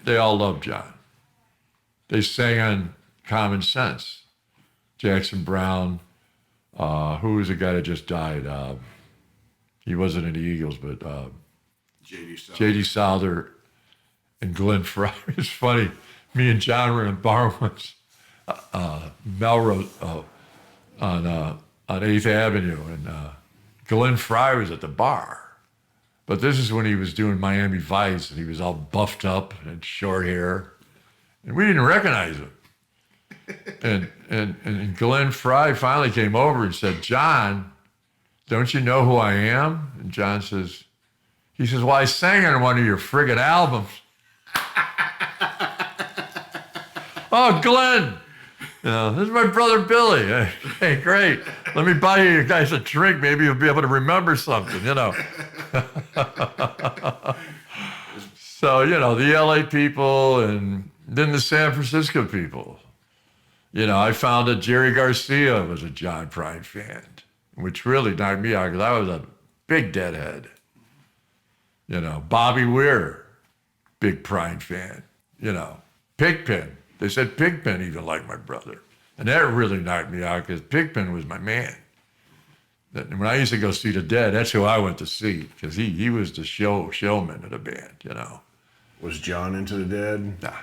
they all loved John. They sang on Common Sense. Jackson Browne, who was the guy that just died? He wasn't in the Eagles, but J.D. Souther and Glenn Frey. It's funny. Me and John were in a bar once, Melrose, on 8th Avenue, and Glenn Frey was at the bar. But this is when he was doing Miami Vice, and he was all buffed up and short hair, and we didn't recognize him. And Glenn Frey finally came over and said, "John, don't you know who I am?" And John says, "Well, I sang on one of your friggin' albums." "Oh, Glenn, this is my brother Billy. Hey, great. Let me buy you guys a drink. Maybe you'll be able to remember something, So, the LA people and then the San Francisco people. I found that Jerry Garcia was a John Prine fan, which really knocked me out because I was a big Deadhead. Bobby Weir, big Prine fan. Pigpen. They said Pigpen even liked my brother. And that really knocked me out because Pigpen was my man. When I used to go see the Dead, that's who I went to see because he was the showman of the band, Was John into the Dead? Nah.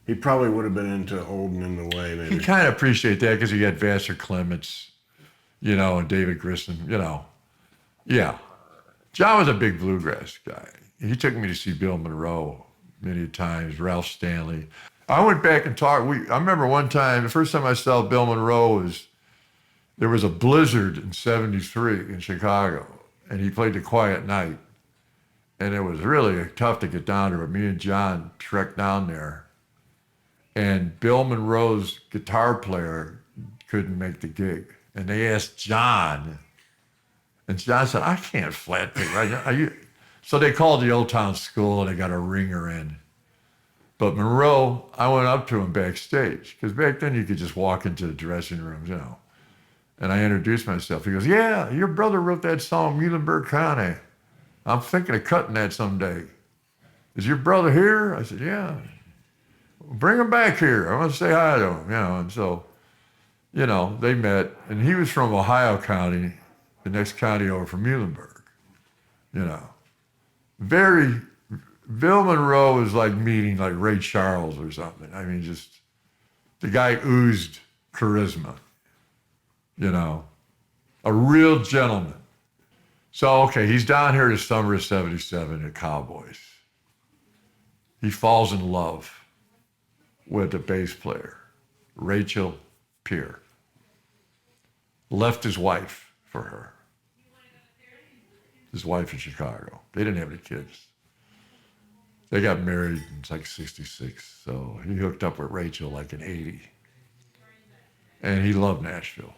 He probably would have been into Old and in the Way, maybe. He kind of appreciated that because he had Vassar Clements, and David Grissom, Yeah. John was a big bluegrass guy. He took me to see Bill Monroe many times, Ralph Stanley. I went back and talked. I remember one time, the first time I saw Bill Monroe there was a blizzard in '73 in Chicago, and he played the Quiet Night. And it was really tough to get down there, but me and John trekked down there. And Bill Monroe's guitar player couldn't make the gig. And they asked John, and John said, I can't flat pick right now. So they called the Old Town School and they got a ringer in. But Monroe, I went up to him backstage, because back then you could just walk into the dressing rooms, you know. And I introduced myself. He goes, yeah, your brother wrote that song, Willebrord Prine. I'm thinking of cutting that someday. Is your brother here? I said, yeah. Bring him back here. I want to say hi to him, you know. And so, you know, they met. And he was from Ohio County, the next county over from Muhlenberg, you know. Bill Monroe was like meeting like Ray Charles or something. I mean, just, the guy oozed charisma, you know. A real gentleman. So, okay, he's down here this summer of 77 at Cowboys. He falls in love with the bass player, Rachel Peer. Left his wife for her. His wife in Chicago. They didn't have any kids. They got married in like 66, so he hooked up with Rachel like in 80. And he loved Nashville.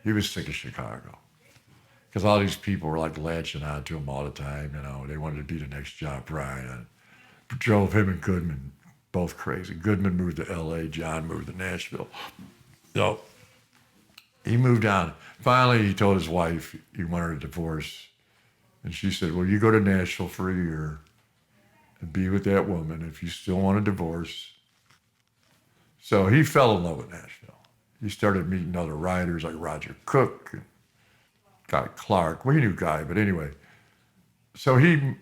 He was sick of Chicago. Because all these people were like latching on to him all the time, you know. They wanted to be the next John Prine. Drove him and Goodman both crazy. Goodman moved to LA, John moved to Nashville. So he moved on. Finally, he told his wife he wanted a divorce. And she said, well, you go to Nashville for a year and be with that woman if you still want a divorce. So he fell in love with Nashville. He started meeting other writers like Roger Cook and Guy Clark. Well, he knew Guy, but anyway. So he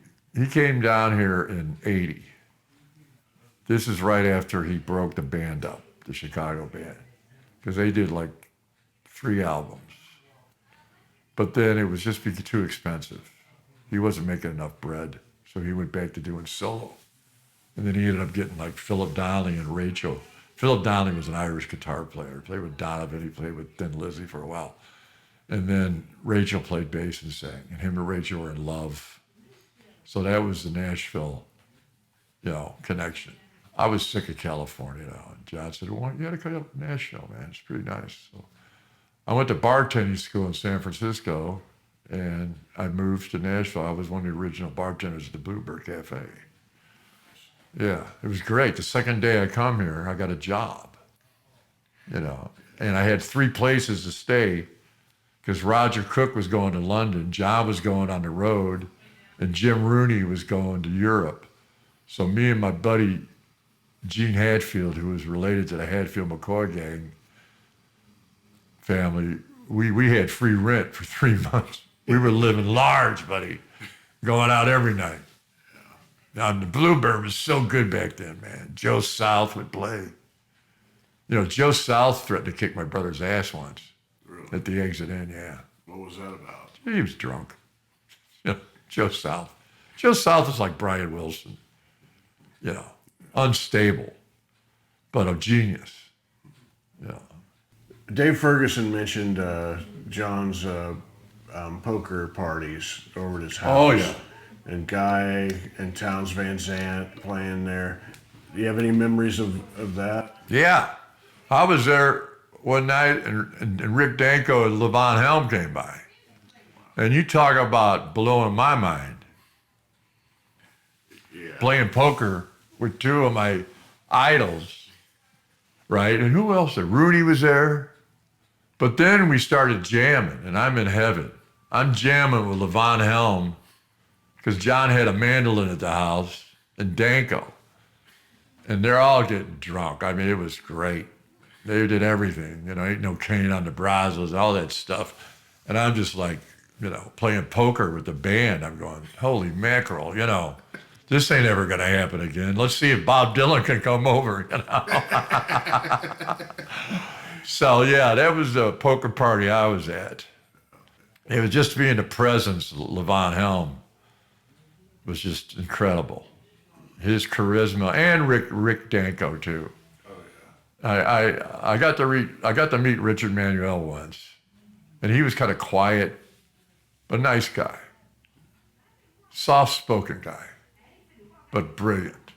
came down here in 80. This is right after he broke the band up, the Chicago band, because they did like 3 albums. But then it was just too expensive. He wasn't making enough bread, so he went back to doing solo. And then he ended up getting like Philip Donnelly and Rachel. Philip Donnelly was an Irish guitar player. He played with Donovan, he played with Thin Lizzy for a while. And then Rachel played bass and sang, and him and Rachel were in love. So that was the Nashville, you know, connection. I was sick of California, you know, and John said, well, you got to come up to Nashville, man. It's pretty nice. So I went to bartending school in San Francisco, and I moved to Nashville. I was one of the original bartenders at the Bluebird Cafe. Yeah, it was great. The second day I come here, I got a job, you know, and I had 3 places to stay because Roger Cook was going to London, John was going on the road, and Jim Rooney was going to Europe. So me and my buddy, Gene Hatfield, who was related to the Hatfield-McCoy gang family, we had free rent for 3 months. We were living large, buddy, going out every night. Now, the Bluebird was so good back then, man. Joe South would play. You know, Joe South threatened to kick my brother's ass once. Really? At the exit in, yeah. What was that about? He was drunk. You know, Joe South. Joe South was like Brian Wilson. You know, unstable, but a genius. You know. Dave Ferguson mentioned John's poker parties over at his house. Oh, yeah. And Guy and Towns Van Zandt playing there. Do you have any memories of that? Yeah. I was there one night, and Rick Danko and Levon Helm came by. And you talk about blowing my mind. Yeah. Playing poker with 2 of my idols, right? And who else? Rooney was there. But then we started jamming, and I'm in heaven. I'm jamming with Levon Helm because John had a mandolin at the house and Danko. And they're all getting drunk. I mean, it was great. They did everything, you know, ain't no cane on the Brazos, all that stuff. And I'm just like, you know, playing poker with the band. I'm going, holy mackerel, you know, this ain't ever going to happen again. Let's see if Bob Dylan can come over, you know. So, yeah, that was the poker party I was at. It was just being the presence of Levon Helm was just incredible. His charisma, and Rick Danko too. Oh yeah. I got to meet Richard Manuel once, and he was kind of quiet, but nice guy, soft-spoken guy, but brilliant.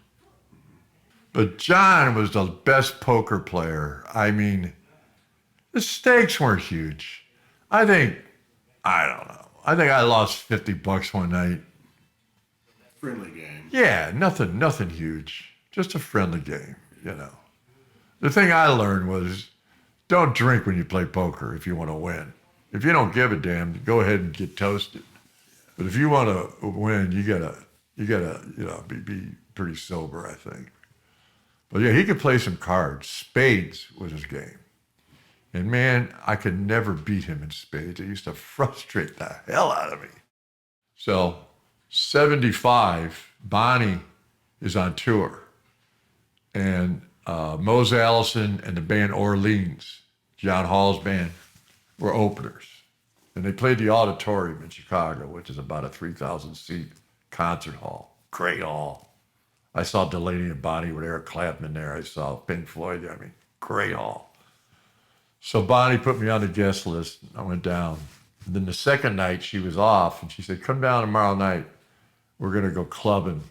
But John was the best poker player. I mean, the stakes weren't huge. I don't know. I think I lost $50 one night. Friendly game. Yeah, nothing huge. Just a friendly game, you know. The thing I learned was don't drink when you play poker if you want to win. If you don't give a damn, go ahead and get toasted. But if you want to win, you gotta, be pretty sober, I think. But yeah, he could play some cards. Spades was his game. And man, I could never beat him in spades. It used to frustrate the hell out of me. So, 75, Bonnie is on tour. And Mose Allison and the band Orleans, John Hall's band, were openers. And they played the Auditorium in Chicago, which is about a 3,000-seat concert hall. Great hall. I saw Delaney and Bonnie with Eric Clapton there. I saw Pink Floyd there. I mean, great hall. So Bonnie put me on the guest list. I went down. And then the second night, she was off, and she said, come down tomorrow night. We're going to go clubbing.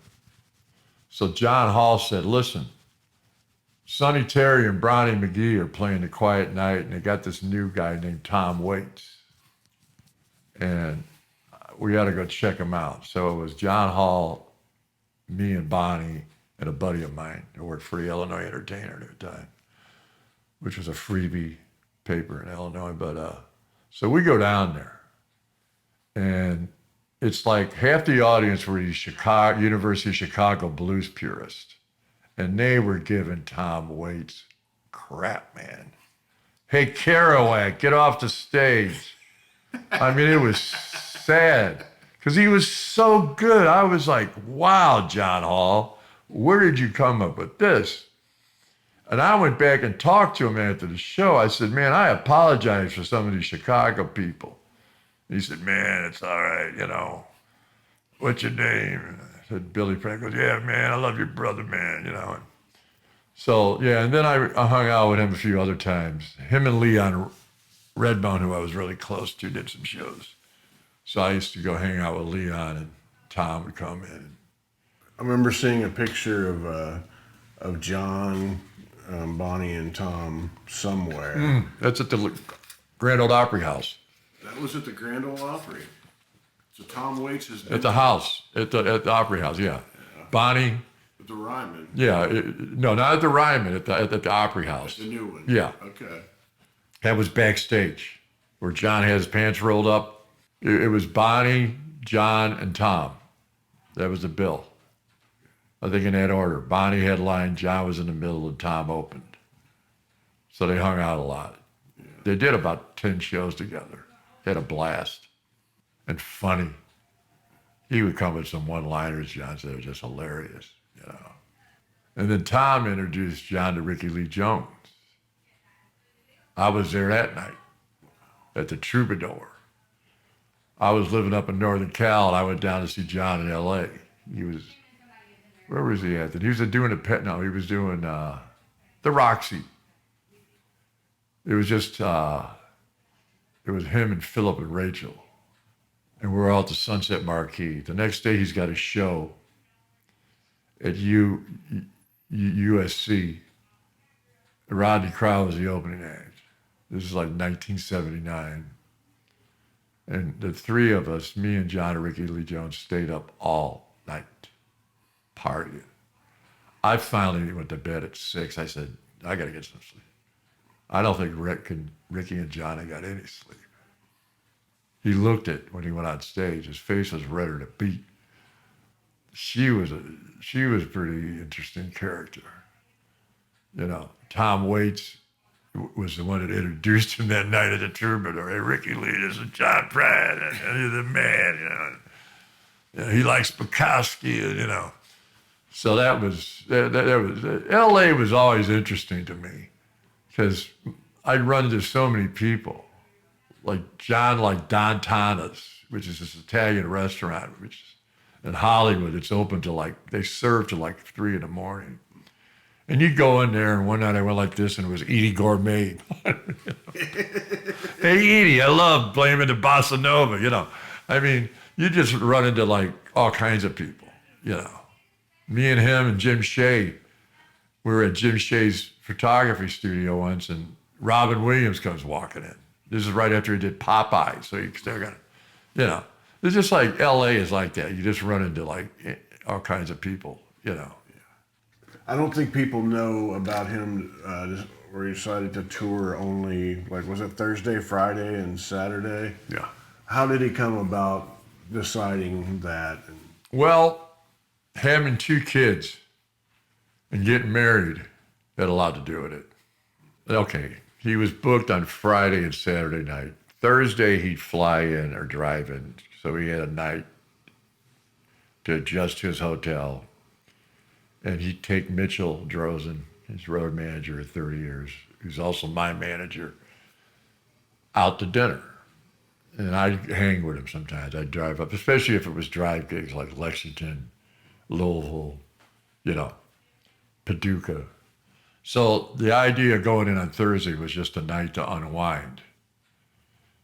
So John Hall said, listen, Sonny Terry and Bronny McGee are playing the Quiet Night, and they got this new guy named Tom Waits. And we got to go check him out. So it was John Hall, me and Bonnie, and a buddy of mine who worked for the Illinois Entertainer at the time, which was a freebie paper in Illinois. But so we go down there, and it's like half the audience were these University of Chicago blues purists, and they were giving Tom Waits crap, man. Hey, Kerouac, get off the stage. I mean, it was sad because he was so good. I was like, wow, John Hall, where did you come up with this? And I went back and talked to him after the show. I said, man, I apologize for some of these Chicago people. He said, man, it's all right, you know. What's your name? And I said, Billy Prine. Goes, yeah, man, I love your brother, man, you know. So, yeah, and then I hung out with him a few other times. Him and Leon Redbone, who I was really close to, did some shows. So I used to go hang out with Leon, and Tom would come in. I remember seeing a picture of John, Bonnie, and Tom somewhere. That's at the Grand Ole Opry House. That was at the Grand Ole Opry. So Tom Waits is at the house, at the Opry House, yeah. Bonnie. At the Ryman. Yeah, no, not at the Ryman, at the Opry House. At the new one. Yeah. Okay. That was backstage, where John had his pants rolled up. It was Bonnie, John, and Tom. That was the bill. I think in that order. Bonnie headlined, John was in the middle, and Tom opened. So they hung out a lot. Yeah. They did about 10 shows together. They had a blast. And funny. He would come with some one-liners, John said, it was just hilarious, you know. And then Tom introduced John to Ricky Lee Jones. I was there that night at the Troubadour. I was living up in Northern Cal, and I went down to see John in L.A. Where was he at? He was doing he was doing the Roxy. It was just, it was him and Philip and Rachel. And we were all at the Sunset Marquee. The next day, he's got a show at USC. Rodney Crowell was the opening act. This is like 1979. And the three of us, me and John and Ricky Lee Jones, stayed up all night partying. I finally went to bed at 6. I said, I got to get some sleep. I don't think Ricky and Johnny got any sleep. He looked at when he went on stage. His face was redder than a beet. She was a pretty interesting character. You know, Tom Waits was the one that introduced him that night at the Troubadour. Hey, Ricky Lee, this is John Prine, and he's the man, you know. You know, he likes Bukowski, and, you know. So that was L.A. was always interesting to me because I'd run into so many people. Like John, like Don Tana's, which is this Italian restaurant, which is in Hollywood. It's open to they serve to 3 a.m. And you go in there, and one night I went like this, and it was Edie Gourmet. Hey, Edie, I love blaming the bossa nova, you know. I mean, you just run into all kinds of people, you know. Me and him and Jim Shea we were at Jim Shea's photography studio once, and Robin Williams comes walking in. This is right after he did Popeye, so you still got, it's just like L.A. is like that. You just run into like all kinds of people, I don't think people know about him where he decided to tour only, like, was it Thursday, Friday, and Saturday? Yeah. How did he come about deciding that? Well, having 2 kids and getting married had a lot to do with it. Okay, he was booked on Friday and Saturday night. Thursday, he'd fly in or drive in, so he had a night to adjust to his hotel. And he'd take Mitchell Drozen, his road manager of 30 years, who's also my manager, out to dinner. And I'd hang with him sometimes. I'd drive up, especially if it was drive gigs like Lexington, Louisville, Paducah. So the idea of going in on Thursday was just a night to unwind.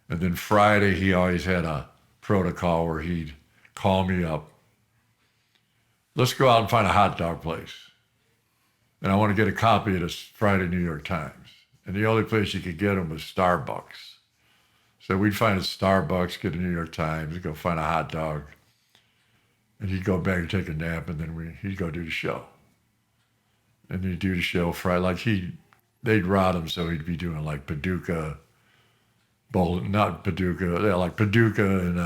And then Friday, he always had a protocol where he'd call me up. Let's go out and find a hot dog place. And I want to get a copy of this Friday New York Times. And the only place you could get them was Starbucks. So we'd find a Starbucks, get a New York Times, go find a hot dog. And he'd go back and take a nap, and then he'd go do the show. And he'd do the show Friday. Like they'd route him, so he'd be doing like Paducah, not Paducah, like Paducah and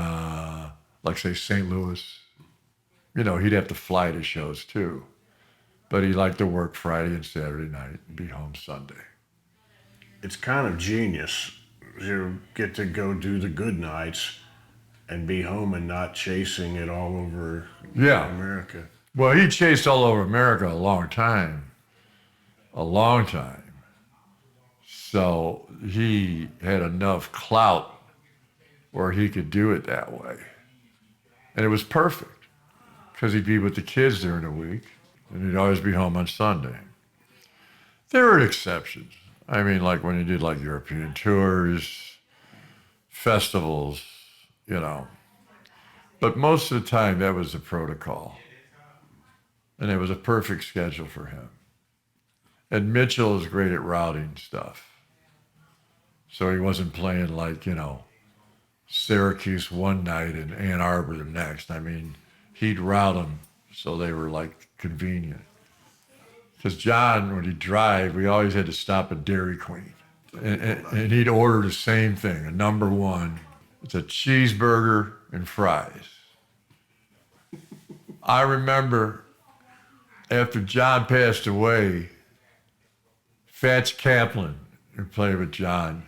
like say St. Louis. He'd have to fly to shows too. But he liked to work Friday and Saturday night and be home Sunday. It's kind of genius. You get to go do the good nights and be home and not chasing it all over America. Well, he chased all over America a long time. So he had enough clout where he could do it that way. And it was perfect because he'd be with the kids during the week and he'd always be home on Sunday. There were exceptions. I mean, like when he did like European tours, festivals, But most of the time, that was the protocol. And it was a perfect schedule for him. And Mitchell is great at routing stuff. So he wasn't playing like, Syracuse one night and Ann Arbor the next. I mean, he'd route them so they were like convenient. Because John, when he'd drive, we always had to stop at Dairy Queen. And he'd order the same thing, a number 1. It's a cheeseburger and fries. I remember after John passed away, Fats Kaplan, who played with John,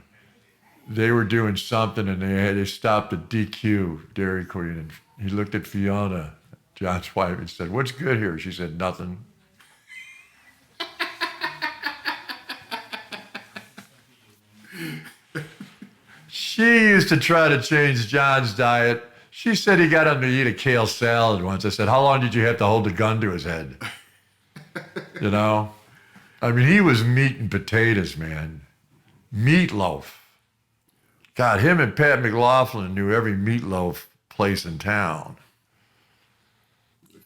they were doing something and they stopped at DQ, Dairy Queen, and he looked at Fiona, John's wife, and said, "What's good here?" She said, "Nothing." She used to try to change John's diet. She said he got him to eat a kale salad once. I said, "How long did you have to hold the gun to his head?" I mean, he was meat and potatoes, man. Meatloaf. God, him and Pat McLaughlin knew every meatloaf place in town.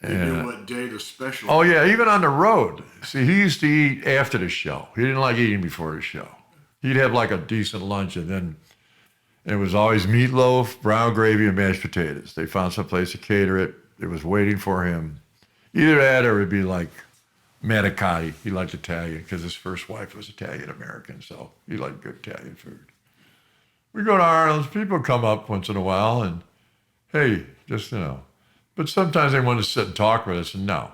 They knew what day the special. Oh, yeah, even on the road. See, he used to eat after the show. He didn't like eating before the show. He'd have like a decent lunch, and then it was always meatloaf, brown gravy, and mashed potatoes. They found some place to cater it. It was waiting for him. Either that or it would be like manicotti. He liked Italian because his first wife was Italian-American, so he liked good Italian food. We go to Arnold's. People come up once in a while and, hey, just, But sometimes they want to sit and talk with us, and no,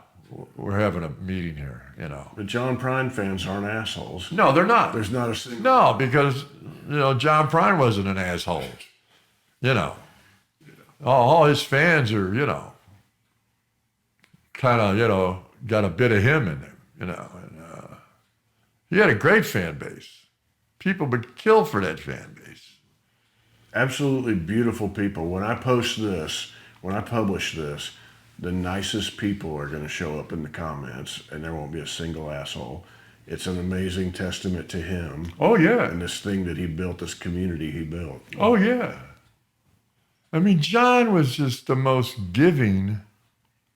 we're having a meeting here, The John Prine fans aren't assholes. No, they're not. There's not a single. No, because, John Prine wasn't an asshole. All his fans are, kind of, got a bit of him in them, And, he had a great fan base. People would kill for that fan base. Absolutely beautiful people. When I publish this, the nicest people are going to show up in the comments, and there won't be a single asshole. It's an amazing testament to him. Oh, yeah. And this thing that he built, this community he built. Oh, yeah. I mean, John was just the most giving.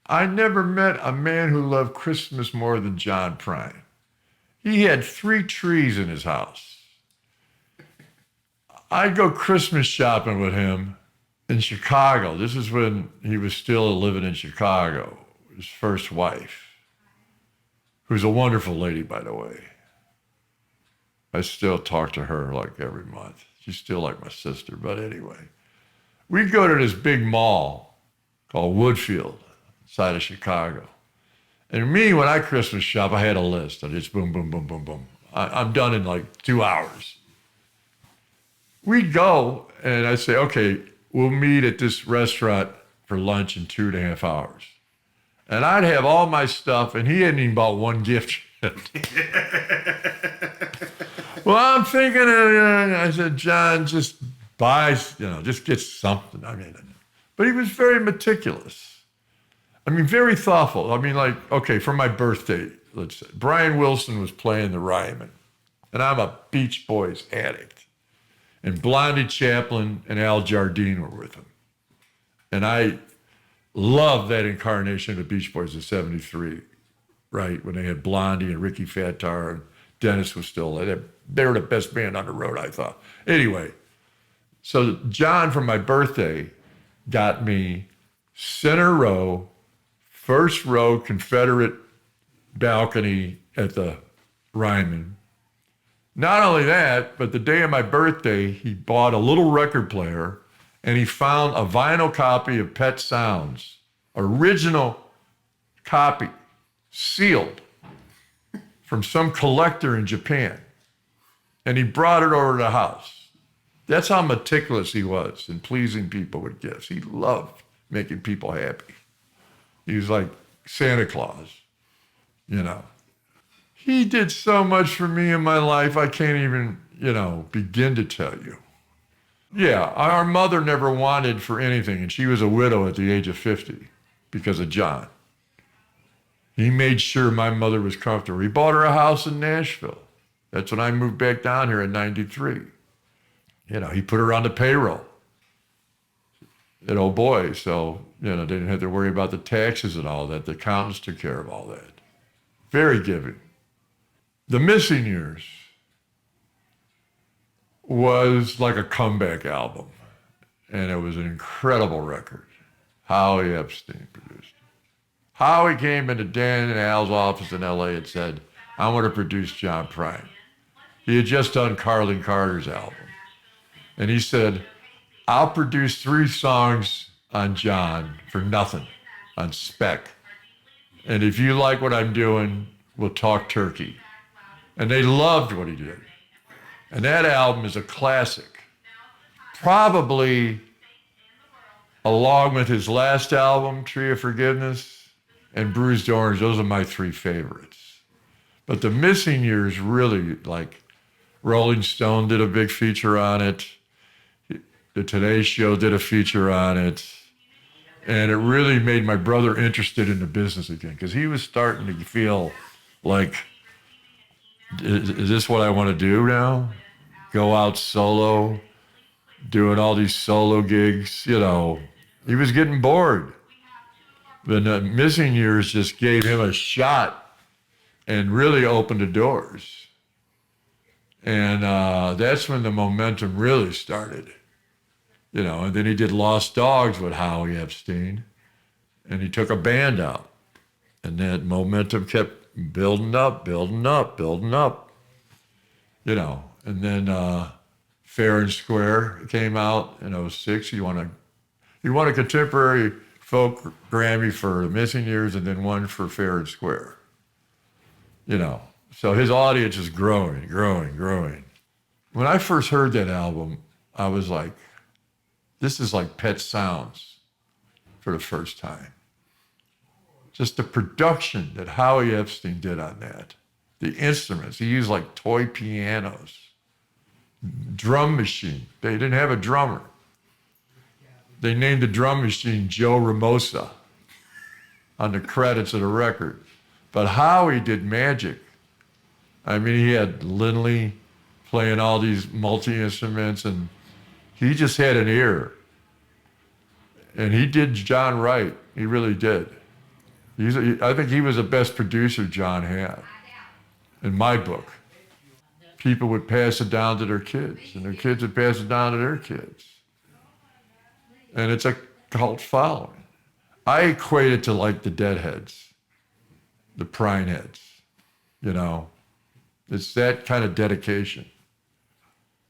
I never met a man who loved Christmas more than John Prine. He had 3 trees in his house. I'd go Christmas shopping with him in Chicago. This is when he was still living in Chicago. His first wife, who's a wonderful lady, by the way. I still talk to her like every month. She's still like my sister, but anyway. We'd go to this big mall called Woodfield, outside of Chicago. And me, when I Christmas shop, I had a list. I just boom, boom, boom, boom, boom. I'm done in like 2 hours. We'd go, and I'd say, okay, we'll meet at this restaurant for lunch in 2.5 hours. And I'd have all my stuff, and he hadn't even bought one gift yet. Well, I'm thinking, I said, John, just buy, just get something. But he was very meticulous. Very thoughtful. Okay, for my birthday, let's say, Brian Wilson was playing the Ryman, and I'm a Beach Boys addict. And Blondie Chaplin and Al Jardine were with him. And I loved that incarnation of the Beach Boys in '73, right? When they had Blondie and Ricky Fattar and Dennis was still there. They were the best band on the road, I thought. Anyway, so John, for my birthday, got me center row, first row Confederate balcony at the Ryman. Not only that, but the day of my birthday, he bought a little record player and he found a vinyl copy of Pet Sounds, original copy, sealed from some collector in Japan. And he brought it over to the house. That's how meticulous he was in pleasing people with gifts. He loved making people happy. He was like Santa Claus, He did so much for me in my life, I can't even, begin to tell you. Yeah, our mother never wanted for anything, and she was a widow at the age of 50 because of John. He made sure my mother was comfortable. He bought her a house in Nashville. That's when I moved back down here in '93. He put her on the payroll. And oh boy, so, they didn't have to worry about the taxes and all that. The accountants took care of all that. Very giving. The Missing Years was like a comeback album, and it was an incredible record. Howie Epstein produced it. Howie came into Dan and Al's office in LA and said, I want to produce John Prine. He had just done Carlin Carter's album. And he said, I'll produce 3 songs on John for nothing, on spec. And if you like what I'm doing, we'll talk turkey. And they loved what he did. And that album is a classic. Probably, along with his last album, Tree of Forgiveness, and Bruised Orange, those are my 3 favorites. But The Missing Years really, Rolling Stone did a big feature on it. The Today Show did a feature on it. And it really made my brother interested in the business again, because he was starting to feel like, is this what I want to do now? Go out solo, doing all these solo gigs, He was getting bored. But The Missing Years just gave him a shot and really opened the doors. And that's when the momentum really started. And then he did Lost Dogs with Howie Epstein, and he took a band out. And that momentum kept building up. And then Fair and Square came out in '06. He won a contemporary folk Grammy for The Missing Years, and then one for Fair and Square. So his audience is growing. When I first heard that album, I was like, this is like Pet Sounds for the first time. Just the production that Howie Epstein did on that. The instruments, he used like toy pianos. Drum machine, they didn't have a drummer. They named the drum machine Joe Ramosa on the credits of the record. But Howie did magic. He had Lindley playing all these multi-instruments, and he just had an ear. And he did John right. He really did. I think he was the best producer John had. in my book. People would pass it down to their kids, and their kids would pass it down to their kids. And it's a cult following. I equate it to like the Deadheads, the Prine heads, you know. It's that kind of dedication.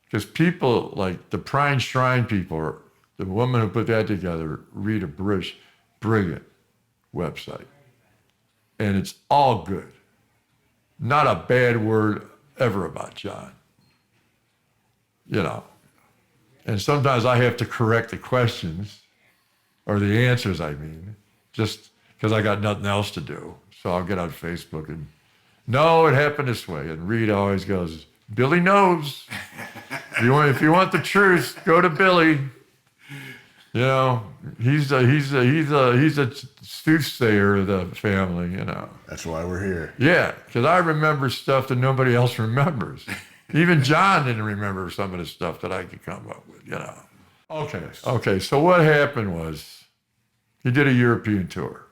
Because people like the Prine Shrine people, the woman who put that together, Rita Brish, brilliant website. And it's all good. Not a bad word ever about John. You know. And sometimes I have to correct the questions, or the answers, I mean, just because I got nothing else to do. So I'll get on Facebook and, no, it happened this way. And Rita always goes, Billy knows. If you want the truth, go to Billy. You know, he's a soothsayer of the family, you know. That's why we're here. Yeah, because I remember stuff that nobody else remembers. Even John didn't remember some of the stuff that I could come up with, you know. Okay, so what happened was he did a European tour.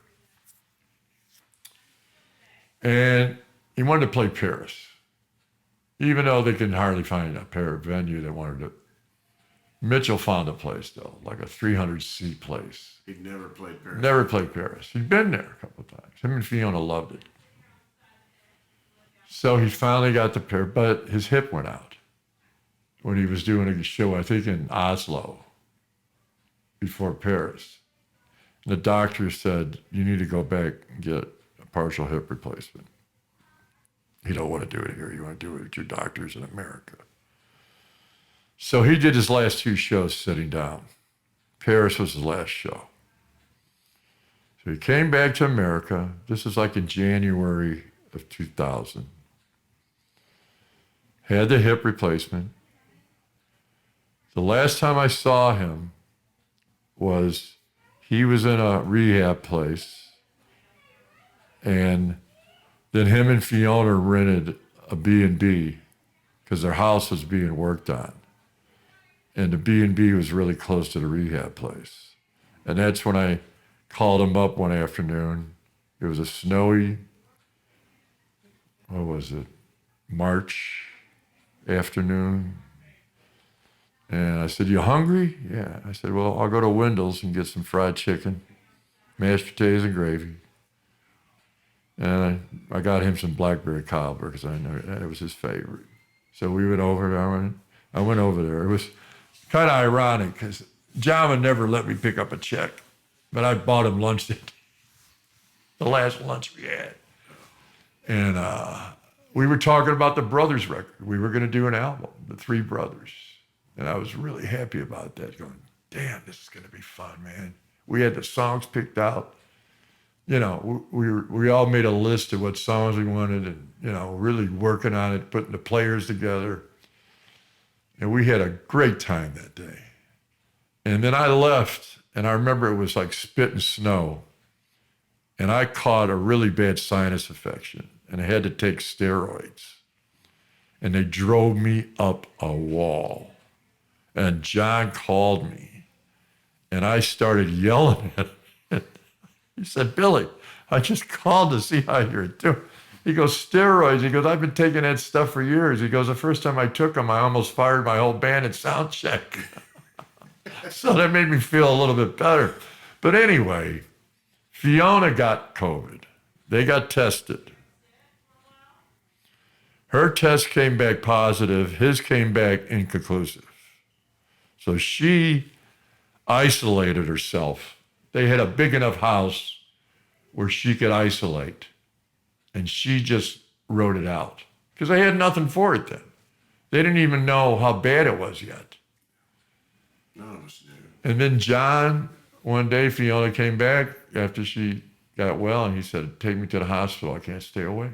And he wanted to play Paris. Even though they could hardly find a venue that wanted to. Mitchell found a place, though, like a 300-seat place. He'd never played Paris. Never played Paris. He'd been there a couple of times. Him and Fiona loved it. So he finally got to Paris, but his hip went out when he was doing a show, I think in Oslo, before Paris. And the doctor said, you need to go back and get a partial hip replacement. You don't want to do it here. You want to do it with your doctors in America. So he did his last 2 shows sitting down. Paris was his last show. So he came back to America. This is like in January of 2000. Had the hip replacement. The last time I saw him was he was in a rehab place, and then him and Fiona rented a B&B because their house was being worked on. And the B&B was really close to the rehab place. And that's when I called him up one afternoon. It was a snowy, March afternoon. And I said, you hungry? Yeah. I said, well, I'll go to Wendell's and get some fried chicken, mashed potatoes and gravy. And I got him some blackberry cobbler because I know that was his favorite. So we went over there. I went over there. It was kind of ironic because John would never let me pick up a check, but I bought him lunch the last lunch we had. And we were talking about the Brothers record. We were going to do an album, the 3 brothers. And I was really happy about that, going, damn, this is going to be fun, man. We had the songs picked out. You know, we all made a list of what songs we wanted and, you know, really working on it, putting the players together. And we had a great time that day. And then I left, and I remember it was like spit and snow. And I caught a really bad sinus infection, and I had to take steroids. And they drove me up a wall. And John called me, and I started yelling at him. He said, Billy, I just called to see how you're doing. He goes, steroids. He goes, I've been taking that stuff for years. He goes, the first time I took them, I almost fired my whole band at sound check. So that made me feel a little bit better. But anyway, Fiona got COVID. They got tested. Her test came back positive. His came back inconclusive. So she isolated herself. They had a big enough house where she could isolate. And she just wrote it out because they had nothing for it then. They didn't even know how bad it was yet. None of us knew. And then John, one day, Fiona came back after she got well, and he said, take me to the hospital. I can't stay awake.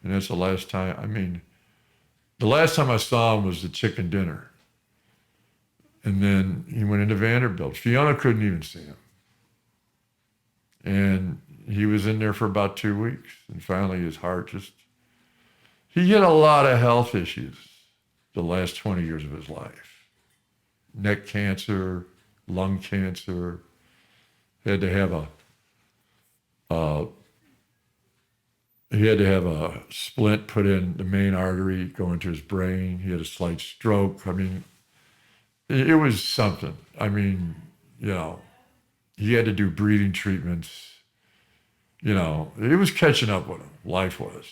And that's the last time, the last time I saw him was the chicken dinner. And then he went into Vanderbilt. Fiona couldn't even see him. And he was in there for about 2 weeks. And finally his heart he had a lot of health issues the last 20 years of his life. Neck cancer, lung cancer, had to have He had to have a splint put in the main artery going to his brain. He had a slight stroke. I mean, it was something. I mean, he had to do breathing treatments. It was catching up with him. Life was.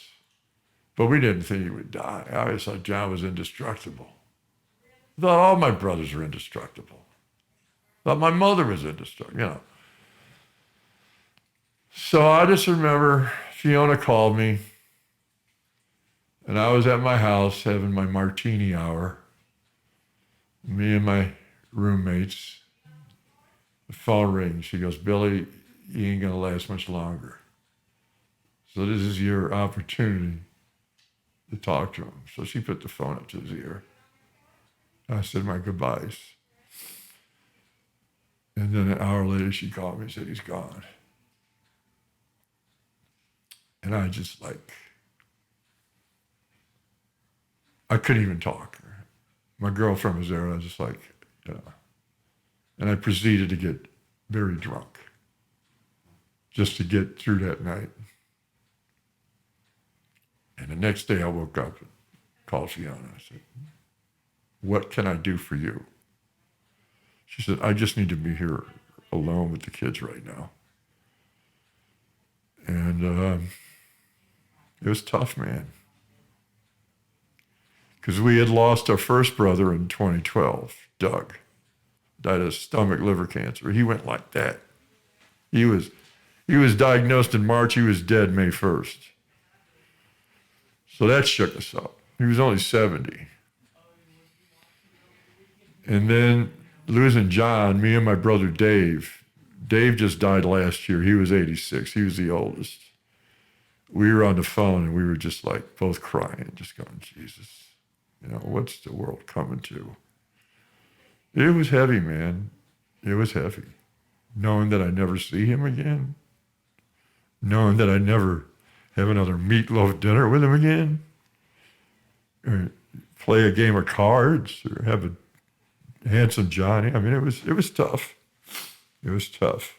But we didn't think he would die. I always thought John was indestructible. I thought all my brothers were indestructible. I thought my mother was indestructible, So I just remember Fiona called me, and I was at my house having my martini hour. Me and my roommates. The phone rings. She goes, Billy, you ain't going to last much longer. So this is your opportunity to talk to him. So she put the phone up to his ear. I said my goodbyes. And then an hour later, she called me and said, he's gone. And I just I couldn't even talk. My girlfriend was there, and I was just and I proceeded to get very drunk just to get through that night. And the next day I woke up and called Fiona. I said, what can I do for you? She said, I just need to be here alone with the kids right now. And it was tough, man. Because we had lost our first brother in 2012, Doug. Died of stomach liver cancer. He went like that. He was diagnosed in March. He was dead May 1st. So that shook us up. He was only 70. And then losing John, me and my brother Dave. Dave just died last year. He was 86. He was the oldest. We were on the phone and we were just both crying, just going, Jesus, what's the world coming to? It was heavy, man. It was heavy. Knowing that I never see him again. Knowing that I never have another meatloaf dinner with him again. Or play a game of cards or have a handsome Johnny. I mean, it was tough. It was tough.